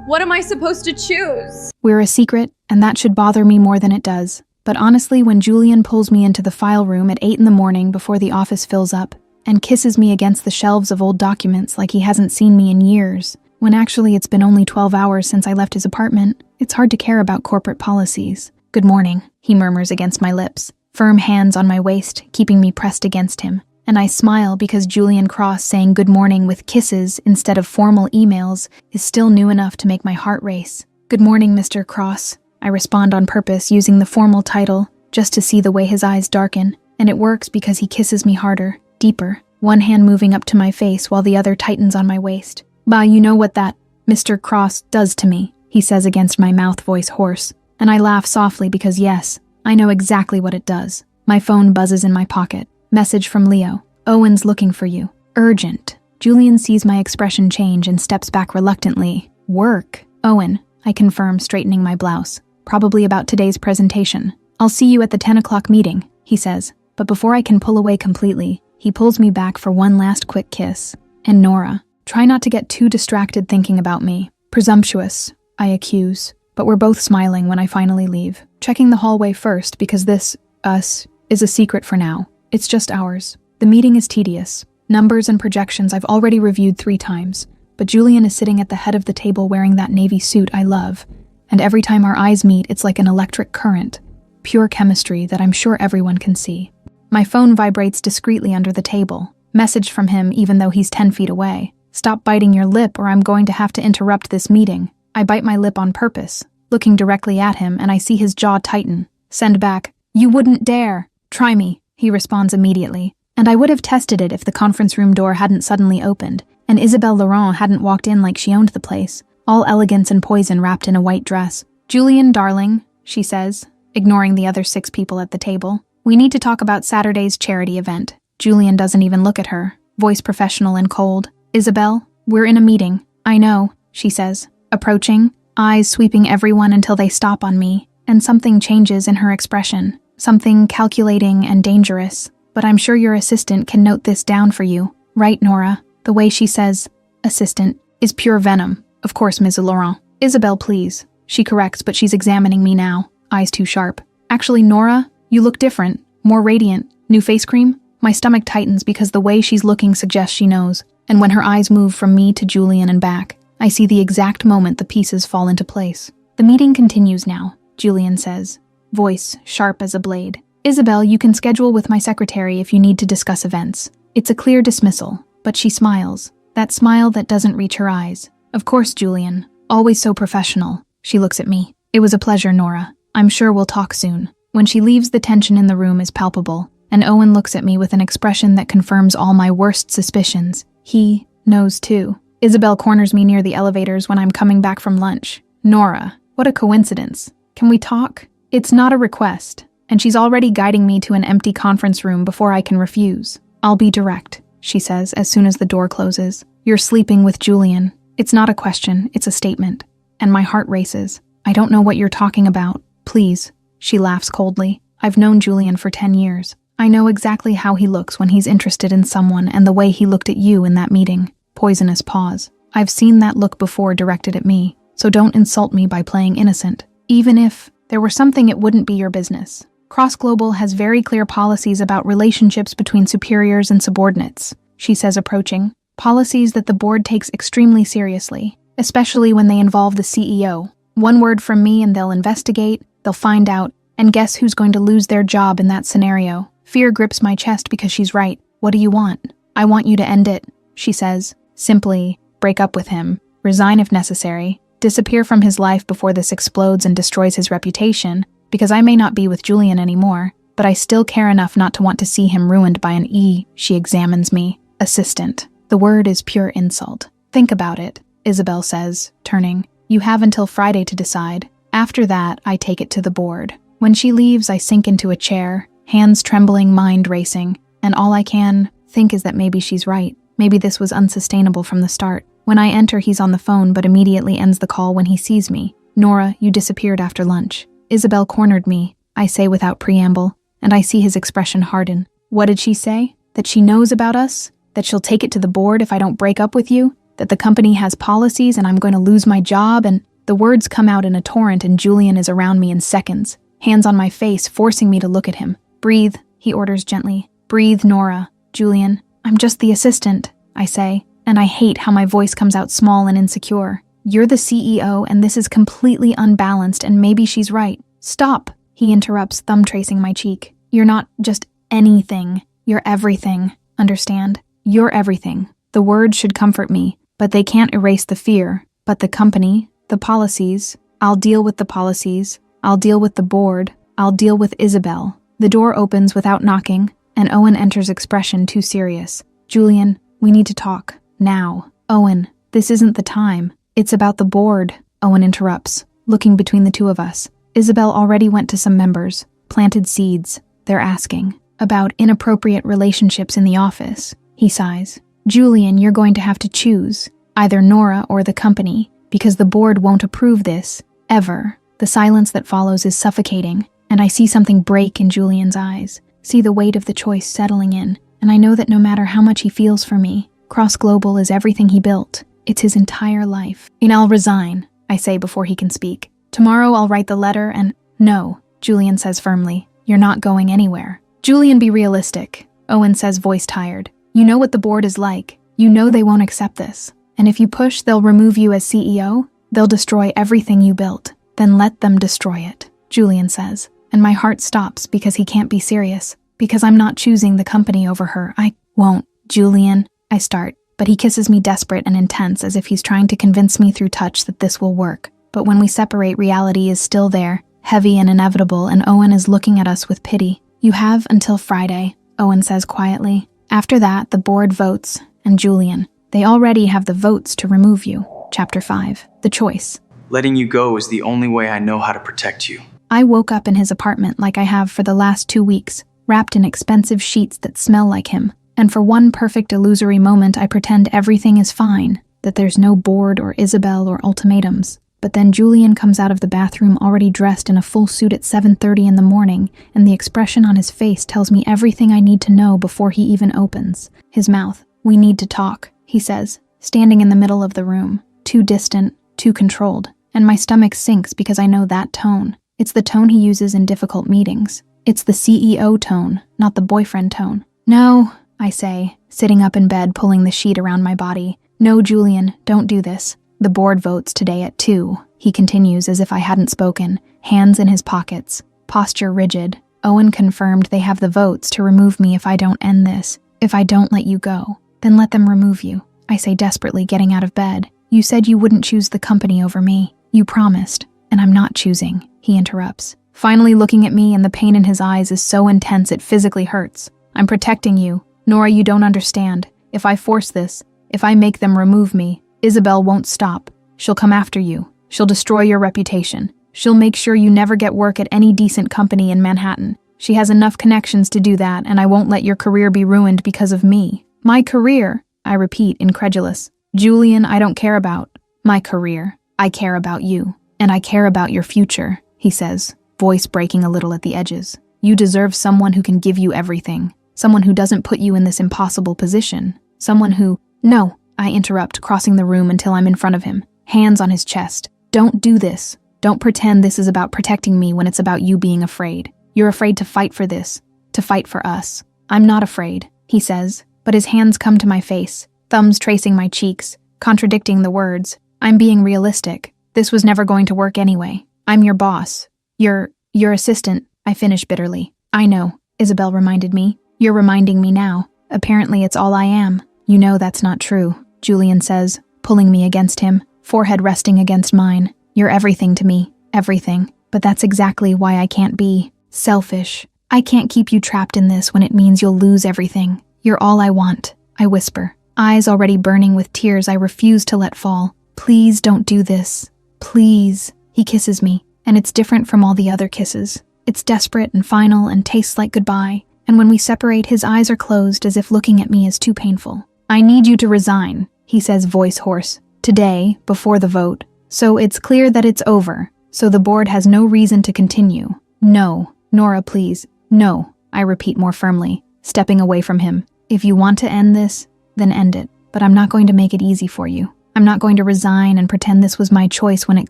what am I supposed to choose? We're a secret, and that should bother me more than it does. But honestly, when Julian pulls me into the file room at 8 in the morning before the office fills up, and kisses me against the shelves of old documents like he hasn't seen me in years, when actually it's been only 12 hours since I left his apartment, it's hard to care about corporate policies. Good morning, he murmurs against my lips, firm hands on my waist, keeping me pressed against him. And I smile because Julian Cross saying good morning with kisses instead of formal emails is still new enough to make my heart race. Good morning, Mr. Cross. I respond on purpose, using the formal title, just to see the way his eyes darken. And it works because he kisses me harder, deeper, one hand moving up to my face while the other tightens on my waist. Bah, you know what that, Mr. Cross, does to me, he says against my mouth, voice hoarse. And I laugh softly because yes, I know exactly what it does. My phone buzzes in my pocket. Message from Leo. Owen's looking for you. Urgent. Julian sees my expression change and steps back reluctantly. Work. Owen, I confirm, straightening my blouse. Probably about today's presentation. I'll see you at the 10 o'clock meeting, he says. But before I can pull away completely, he pulls me back for one last quick kiss. And Nora, try not to get too distracted thinking about me. Presumptuous, I accuse. But we're both smiling when I finally leave. Checking the hallway first because this, us, is a secret for now. It's just ours. The meeting is tedious. Numbers and projections I've already reviewed 3 times, but Julian is sitting at the head of the table wearing that navy suit I love, and every time our eyes meet, it's like an electric current. Pure chemistry that I'm sure everyone can see. My phone vibrates discreetly under the table. Message from him even though he's 10 feet away. Stop biting your lip or I'm going to have to interrupt this meeting. I bite my lip on purpose, looking directly at him, and I see his jaw tighten. Send back. You wouldn't dare. Try me, he responds immediately. And I would have tested it if the conference room door hadn't suddenly opened, and Isabelle Laurent hadn't walked in like she owned the place, all elegance and poison wrapped in a white dress. Julian, darling, she says, ignoring the other 6 people at the table. We need to talk about Saturday's charity event. Julian doesn't even look at her, voice professional and cold. Isabelle, we're in a meeting. I know, she says, approaching, eyes sweeping everyone until they stop on me, and something changes in her expression, something calculating and dangerous. But I'm sure your assistant can note this down for you. Right, Nora? The way she says, assistant, is pure venom. Of course, Ms. Laurent. Isabelle, please. She corrects, but she's examining me now, eyes too sharp. Actually, Nora, you look different, more radiant. New face cream? My stomach tightens because the way she's looking suggests she knows. And when her eyes move from me to Julian and back, I see the exact moment the pieces fall into place. The meeting continues now, Julian says, voice sharp as a blade. Isabelle, you can schedule with my secretary if you need to discuss events. It's a clear dismissal, but she smiles. That smile that doesn't reach her eyes. Of course, Julian. Always so professional. She looks at me. It was a pleasure, Nora. I'm sure we'll talk soon. When she leaves, the tension in the room is palpable, and Owen looks at me with an expression that confirms all my worst suspicions. He knows too. Isabelle corners me near the elevators when I'm coming back from lunch. Nora, what a coincidence. Can we talk? It's not a request, and she's already guiding me to an empty conference room before I can refuse. I'll be direct, she says as soon as the door closes. You're sleeping with Julian. It's not a question, it's a statement. And my heart races. I don't know what you're talking about. Please. She laughs coldly. I've known Julian for 10 years. I know exactly how he looks when he's interested in someone and the way he looked at you in that meeting. Poisonous pause. I've seen that look before directed at me, so don't insult me by playing innocent. Even if there were something, it wouldn't be your business. Cross Global has very clear policies about relationships between superiors and subordinates, she says, approaching. Policies that the board takes extremely seriously, especially when they involve the CEO. One word from me and they'll investigate, they'll find out, and guess who's going to lose their job in that scenario? Fear grips my chest because she's right. What do you want? I want you to end it, she says. Simply, break up with him, resign if necessary, disappear from his life before this explodes and destroys his reputation, because I may not be with Julian anymore, but I still care enough not to want to see him ruined by an E. She examines me. Assistant. The word is pure insult. Think about it, Isabel says, turning. You have until Friday to decide. After that, I take it to the board. When she leaves, I sink into a chair, hands trembling, mind racing, and all I can think is that maybe she's right. Maybe this was unsustainable from the start. When I enter, he's on the phone but immediately ends the call when he sees me. Nora, you disappeared after lunch. Isabel cornered me, I say without preamble, and I see his expression harden. What did she say? That she knows about us? That she'll take it to the board if I don't break up with you? That the company has policies and I'm going to lose my job? And the words come out in a torrent and Julian is around me in seconds, hands on my face, forcing me to look at him. Breathe, he orders gently. Breathe, Nora. Julian, I'm just the assistant, I say, and I hate how my voice comes out small and insecure. You're the CEO and this is completely unbalanced and maybe she's right. Stop, he interrupts, thumb tracing my cheek. You're not just anything. You're everything. Understand? You're everything. The words should comfort me, but they can't erase the fear. But the company, the policies, I'll deal with the policies. I'll deal with the board. I'll deal with Isabel. The door opens without knocking, and Owen enters, expression too serious. Julian, we need to talk. Now. Owen, this isn't the time. It's about the board, Owen interrupts, looking between the two of us. Isabel already went to some members, planted seeds. They're asking about inappropriate relationships in the office. He sighs. Julian, you're going to have to choose, either Nora or the company, because the board won't approve this, ever. The silence that follows is suffocating, and I see something break in Julian's eyes, see the weight of the choice settling in, and I know that no matter how much he feels for me, Cross Global is everything he built. It's his entire life. And I'll resign, I say before he can speak. Tomorrow I'll write the letter and— No, Julian says firmly. You're not going anywhere. Julian, be realistic, Owen says, voice tired. You know what the board is like. You know they won't accept this. And if you push, they'll remove you as CEO. They'll destroy everything you built. Then let them destroy it, Julian says. And my heart stops because he can't be serious. Because I'm not choosing the company over her. I won't. Julian, I start. But he kisses me desperate and intense as if he's trying to convince me through touch that this will work. But when we separate, reality is still there, heavy and inevitable, and Owen is looking at us with pity. You have until Friday, Owen says quietly. After that, the board votes, and Julian, they already have the votes to remove you. Chapter 5. The Choice. Letting you go is the only way I know how to protect you. I woke up in his apartment like I have for the last 2 weeks, wrapped in expensive sheets that smell like him. And for one perfect illusory moment, I pretend everything is fine, that there's no board or Isabel or ultimatums. But then Julian comes out of the bathroom already dressed in a full suit at 7:30 in the morning, and the expression on his face tells me everything I need to know before he even opens. His mouth. We need to talk, he says, standing in the middle of the room, too distant, too controlled, and my stomach sinks because I know that tone. It's the tone he uses in difficult meetings. It's the CEO tone, not the boyfriend tone. No, I say, sitting up in bed, pulling the sheet around my body. No, Julian, don't do this. The board votes today at 2, he continues as if I hadn't spoken, hands in his pockets, posture rigid. Owen confirmed they have the votes to remove me if I don't end this, if I don't let you go. Then let them remove you, I say desperately, getting out of bed. You said you wouldn't choose the company over me. You promised, and I'm not choosing, he interrupts. Finally looking at me, and the pain in his eyes is so intense it physically hurts. I'm protecting you. Nora, you don't understand. If I force this, if I make them remove me, Isabel won't stop. She'll come after you. She'll destroy your reputation. She'll make sure you never get work at any decent company in Manhattan. She has enough connections to do that, and I won't let your career be ruined because of me. My career, I repeat, incredulous. Julian, I don't care about my career. I care about you, and I care about your future, he says, voice breaking a little at the edges. You deserve someone who can give you everything. Someone who doesn't put you in this impossible position. Someone who— No, I interrupt, crossing the room until I'm in front of him, hands on his chest. Don't do this. Don't pretend this is about protecting me when it's about you being afraid. You're afraid to fight for this, to fight for us. I'm not afraid, he says, but his hands come to my face, thumbs tracing my cheeks, contradicting the words. I'm being realistic. This was never going to work anyway. I'm your boss. Your assistant, I finish bitterly. I know, Isabel reminded me. You're reminding me now. Apparently it's all I am. You know that's not true, Julian says, pulling me against him, forehead resting against mine. You're everything to me, everything. But that's exactly why I can't be selfish. I can't keep you trapped in this when it means you'll lose everything. You're all I want, I whisper, eyes already burning with tears I refuse to let fall. Please don't do this. Please. He kisses me, and it's different from all the other kisses. It's desperate and final and tastes like goodbye. And when we separate, his eyes are closed as if looking at me is too painful. I need you to resign, he says, voice hoarse. Today, before the vote. So it's clear that it's over. So the board has no reason to continue. No, Nora, please. No, I repeat more firmly, stepping away from him. If you want to end this, then end it. But I'm not going to make it easy for you. I'm not going to resign and pretend this was my choice when it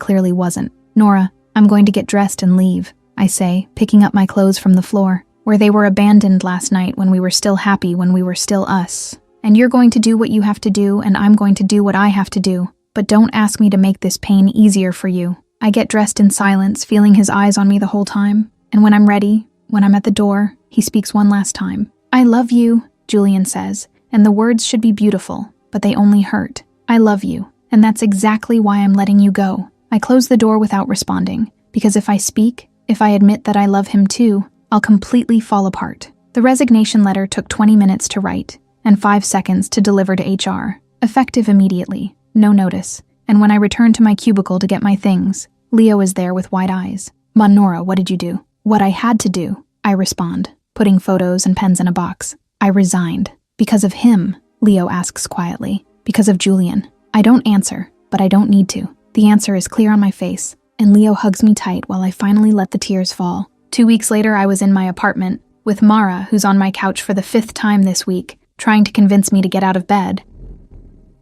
clearly wasn't. Nora, I'm going to get dressed and leave, I say, picking up my clothes from the floor, where they were abandoned last night when we were still happy, when we were still us. And you're going to do what you have to do, and I'm going to do what I have to do. But don't ask me to make this pain easier for you. I get dressed in silence, feeling his eyes on me the whole time. And when I'm ready, when I'm at the door, he speaks one last time. I love you, Julian says, and the words should be beautiful, but they only hurt. I love you, and that's exactly why I'm letting you go. I close the door without responding, because if I speak, if I admit that I love him too, I'll completely fall apart. The resignation letter took 20 minutes to write, and 5 seconds to deliver to HR. Effective immediately, no notice. And when I return to my cubicle to get my things, Leo is there with wide eyes. Nora, what did you do? What I had to do, I respond, putting photos and pens in a box. I resigned. Because of him, Leo asks quietly. Because of Julian. I don't answer, but I don't need to. The answer is clear on my face, and Leo hugs me tight while I finally let the tears fall. 2 weeks later, I was in my apartment, with Mara, who's on my couch for the 5th time this week, trying to convince me to get out of bed.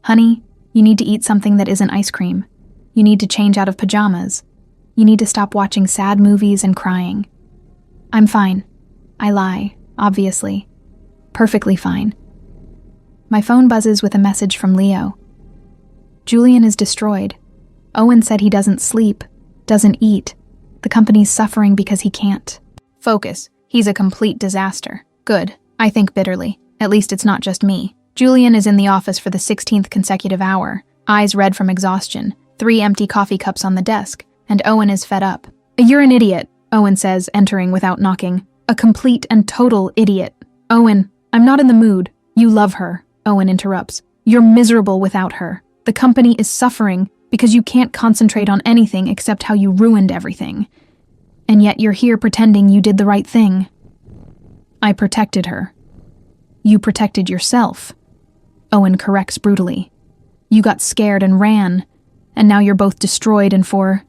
Honey, you need to eat something that isn't ice cream. You need to change out of pajamas. You need to stop watching sad movies and crying. I'm fine. I lie, obviously. Perfectly fine. My phone buzzes with a message from Leo. Julian is destroyed. Owen said he doesn't sleep, doesn't eat. The company's suffering because he can't. Focus. He's a complete disaster. Good, I think bitterly. At least it's not just me. Julian is in the office for the 16th consecutive hour, eyes red from exhaustion, 3 empty coffee cups on the desk, and Owen is fed up. You're an idiot, Owen says, entering without knocking. A complete and total idiot. Owen, I'm not in the mood. You love her, Owen interrupts. You're miserable without her. The company is suffering because you can't concentrate on anything except how you ruined everything. And yet you're here pretending you did the right thing. I protected her. You protected yourself. Owen corrects brutally. You got scared and ran, and now you're both destroyed and for—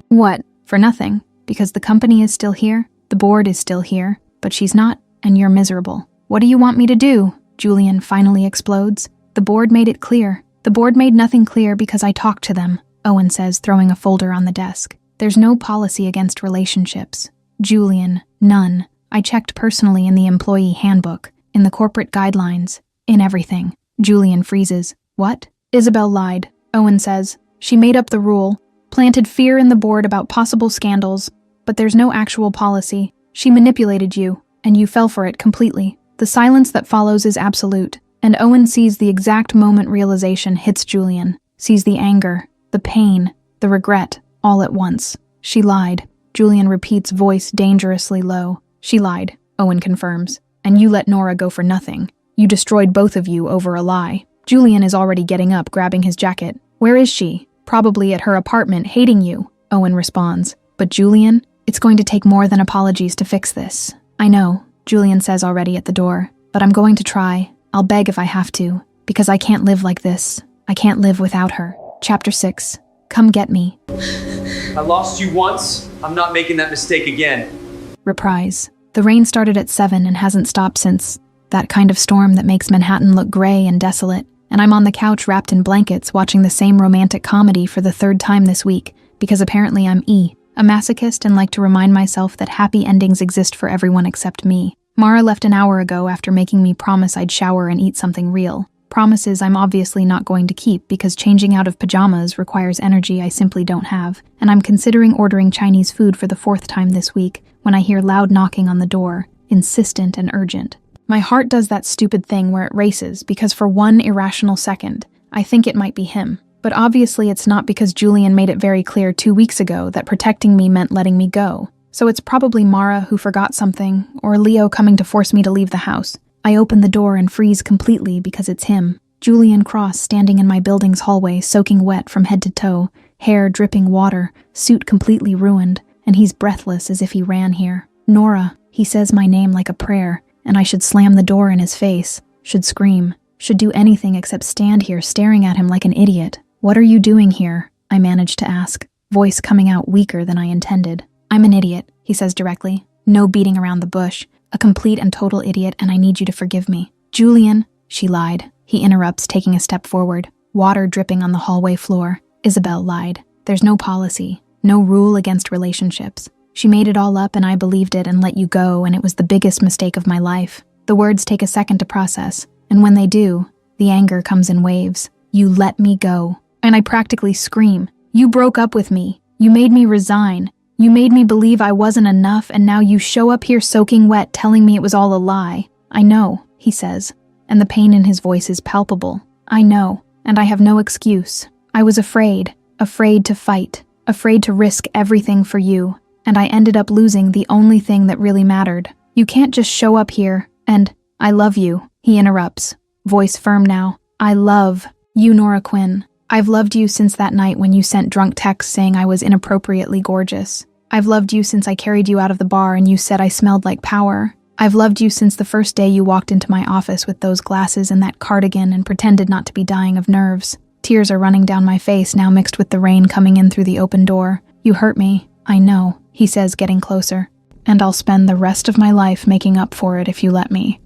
What? For nothing, because the company is still here, the board is still here, but she's not, and you're miserable. What do you want me to do? Julian finally explodes. The board made it clear. The board made nothing clear because I talked to them, Owen says, throwing a folder on the desk. There's no policy against relationships. Julian, none. I checked personally in the employee handbook, in the corporate guidelines, in everything. Julian freezes. What? Isabel lied, Owen says. She made up the rule, planted fear in the board about possible scandals, but there's no actual policy. She manipulated you, and you fell for it completely. The silence that follows is absolute, and Owen sees the exact moment realization hits Julian, sees the anger, the pain, the regret, all at once. She lied, Julian repeats, voice dangerously low. She lied, Owen confirms, and you let Nora go for nothing. You destroyed both of you over a lie. Julian is already getting up, grabbing his jacket. Where is she? Probably at her apartment hating you, Owen responds. But Julian, it's going to take more than apologies to fix this. I know, Julian says already at the door, but I'm going to try. I'll beg if I have to, because I can't live like this. I can't live without her. Chapter 6. Come get me. I lost you once. I'm not making that mistake again. Reprise. The rain started at 7 and hasn't stopped since. That kind of storm that makes Manhattan look gray and desolate. And I'm on the couch wrapped in blankets watching the same romantic comedy for the 3rd time this week, because apparently I'm a masochist and like to remind myself that happy endings exist for everyone except me. Mara left an hour ago after making me promise I'd shower and eat something real. Promises I'm obviously not going to keep because changing out of pajamas requires energy I simply don't have, and I'm considering ordering Chinese food for the 4th time this week when I hear loud knocking on the door, insistent and urgent. My heart does that stupid thing where it races because for one irrational second, I think it might be him. But obviously it's not because Julian made it very clear 2 weeks ago that protecting me meant letting me go. So it's probably Mara who forgot something, or Leo coming to force me to leave the house. I open the door and freeze completely because it's him. Julian Cross standing in my building's hallway, soaking wet from head to toe, hair dripping water, suit completely ruined, and he's breathless as if he ran here. Nora, he says my name like a prayer, and I should slam the door in his face, should scream, should do anything except stand here staring at him like an idiot. What are you doing here? I managed to ask, voice coming out weaker than I intended. I'm an idiot, he says directly. No beating around the bush. A complete and total idiot, and I need you to forgive me. Julian, she lied. He interrupts, taking a step forward, water dripping on the hallway floor. Isabel lied. There's no policy, no rule against relationships. She made it all up and I believed it and let you go, and it was the biggest mistake of my life. The words take a second to process, and when they do, the anger comes in waves. You let me go. And I practically scream. You broke up with me. You made me resign. You made me believe I wasn't enough, and now you show up here soaking wet telling me it was all a lie. I know, he says, and the pain in his voice is palpable. I know, and I have no excuse. I was afraid to fight, afraid to risk everything for you, and I ended up losing the only thing that really mattered. You can't just show up here, and I love you, he interrupts, voice firm now. I love you, Nora Quinn. I've loved you since that night when you sent drunk texts saying I was inappropriately gorgeous. I've loved you since I carried you out of the bar and you said I smelled like power. I've loved you since the first day you walked into my office with those glasses and that cardigan and pretended not to be dying of nerves. Tears are running down my face now, mixed with the rain coming in through the open door. You hurt me, I know, he says, getting closer. And I'll spend the rest of my life making up for it if you let me.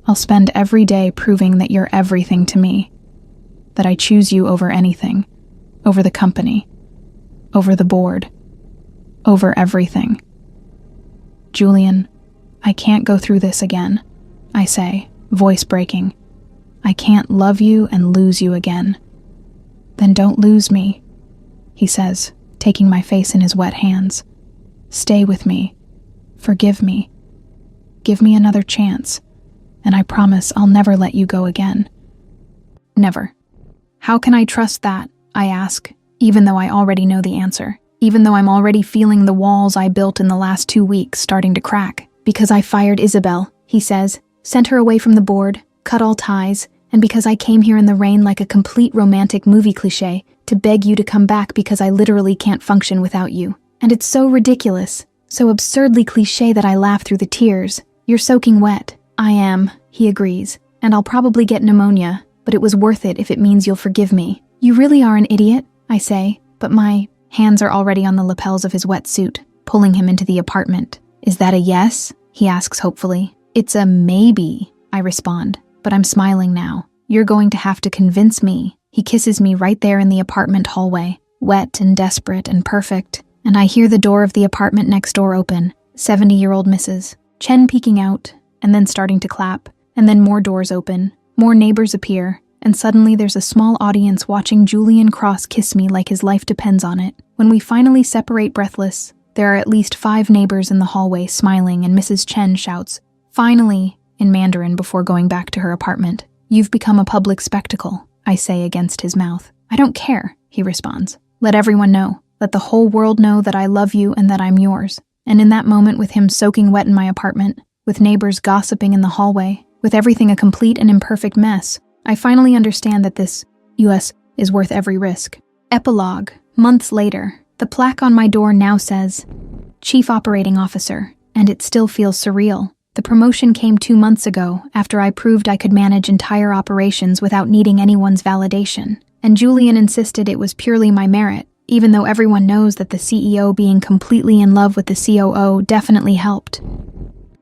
I'll spend every day proving that you're everything to me. That I choose you over anything, over the company, over the board, over everything. Julian, I can't go through this again, I say, voice breaking. I can't love you and lose you again. Then don't lose me, he says, taking my face in his wet hands. Stay with me. Forgive me. Give me another chance, and I promise I'll never let you go again. Never. How can I trust that? I ask, even though I already know the answer, even though I'm already feeling the walls I built in the last 2 weeks starting to crack. Because I fired Isabel, he says, sent her away from the board, cut all ties, and because I came here in the rain like a complete romantic movie cliché to beg you to come back because I literally can't function without you. And it's so ridiculous, so absurdly cliché that I laugh through the tears. You're soaking wet. I am, he agrees, and I'll probably get pneumonia, but it was worth it if it means you'll forgive me. You really are an idiot, I say, but my hands are already on the lapels of his wetsuit, pulling him into the apartment. Is that a yes? He asks hopefully. It's a maybe, I respond, but I'm smiling now. You're going to have to convince me. He kisses me right there in the apartment hallway, wet and desperate and perfect, and I hear the door of the apartment next door open, 70-year-old Mrs. Chen peeking out, and then starting to clap, and then more doors open. More neighbors appear, and suddenly there's a small audience watching Julian Cross kiss me like his life depends on it. When we finally separate breathless, there are at least 5 neighbors in the hallway smiling, and Mrs. Chen shouts, "Finally," in Mandarin before going back to her apartment. "You've become a public spectacle," I say against his mouth. "I don't care," he responds. "Let everyone know. Let the whole world know that I love you and that I'm yours." And in that moment, with him soaking wet in my apartment, with neighbors gossiping in the hallway, with everything a complete and imperfect mess, I finally understand that this US is worth every risk. Epilogue. Months later, the plaque on my door now says, Chief Operating Officer, and it still feels surreal. The promotion came 2 months ago after I proved I could manage entire operations without needing anyone's validation. And Julian insisted it was purely my merit, even though everyone knows that the CEO being completely in love with the COO definitely helped.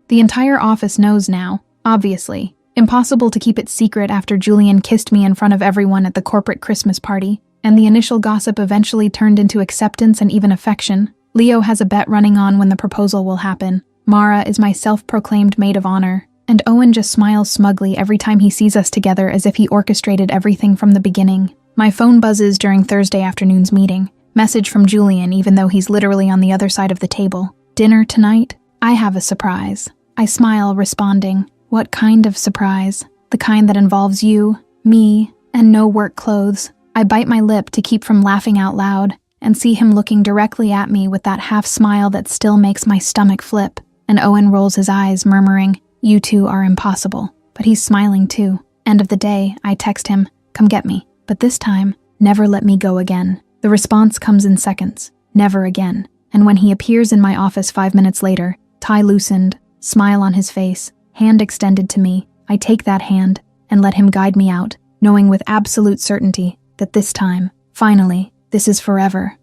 The entire office knows now, obviously. Impossible to keep it secret after Julian kissed me in front of everyone at the corporate Christmas party, and the initial gossip eventually turned into acceptance and even affection. Leo has a bet running on when the proposal will happen. Mara is my self-proclaimed maid of honor, and Owen just smiles smugly every time he sees us together as if he orchestrated everything from the beginning. My phone buzzes during Thursday afternoon's meeting. Message from Julian, even though he's literally on the other side of the table. Dinner tonight? I have a surprise. I smile, responding, what kind of surprise? The kind that involves you, me, and no work clothes. I bite my lip to keep from laughing out loud, and see him looking directly at me with that half smile that still makes my stomach flip. And Owen rolls his eyes, murmuring, you two are impossible. But he's smiling too. End of the day, I text him, come get me. But this time, never let me go again. The response comes in seconds, never again. And when he appears in my office 5 minutes later, tie loosened, smile on his face, hand extended to me, I take that hand and let him guide me out, knowing with absolute certainty that this time, finally, this is forever.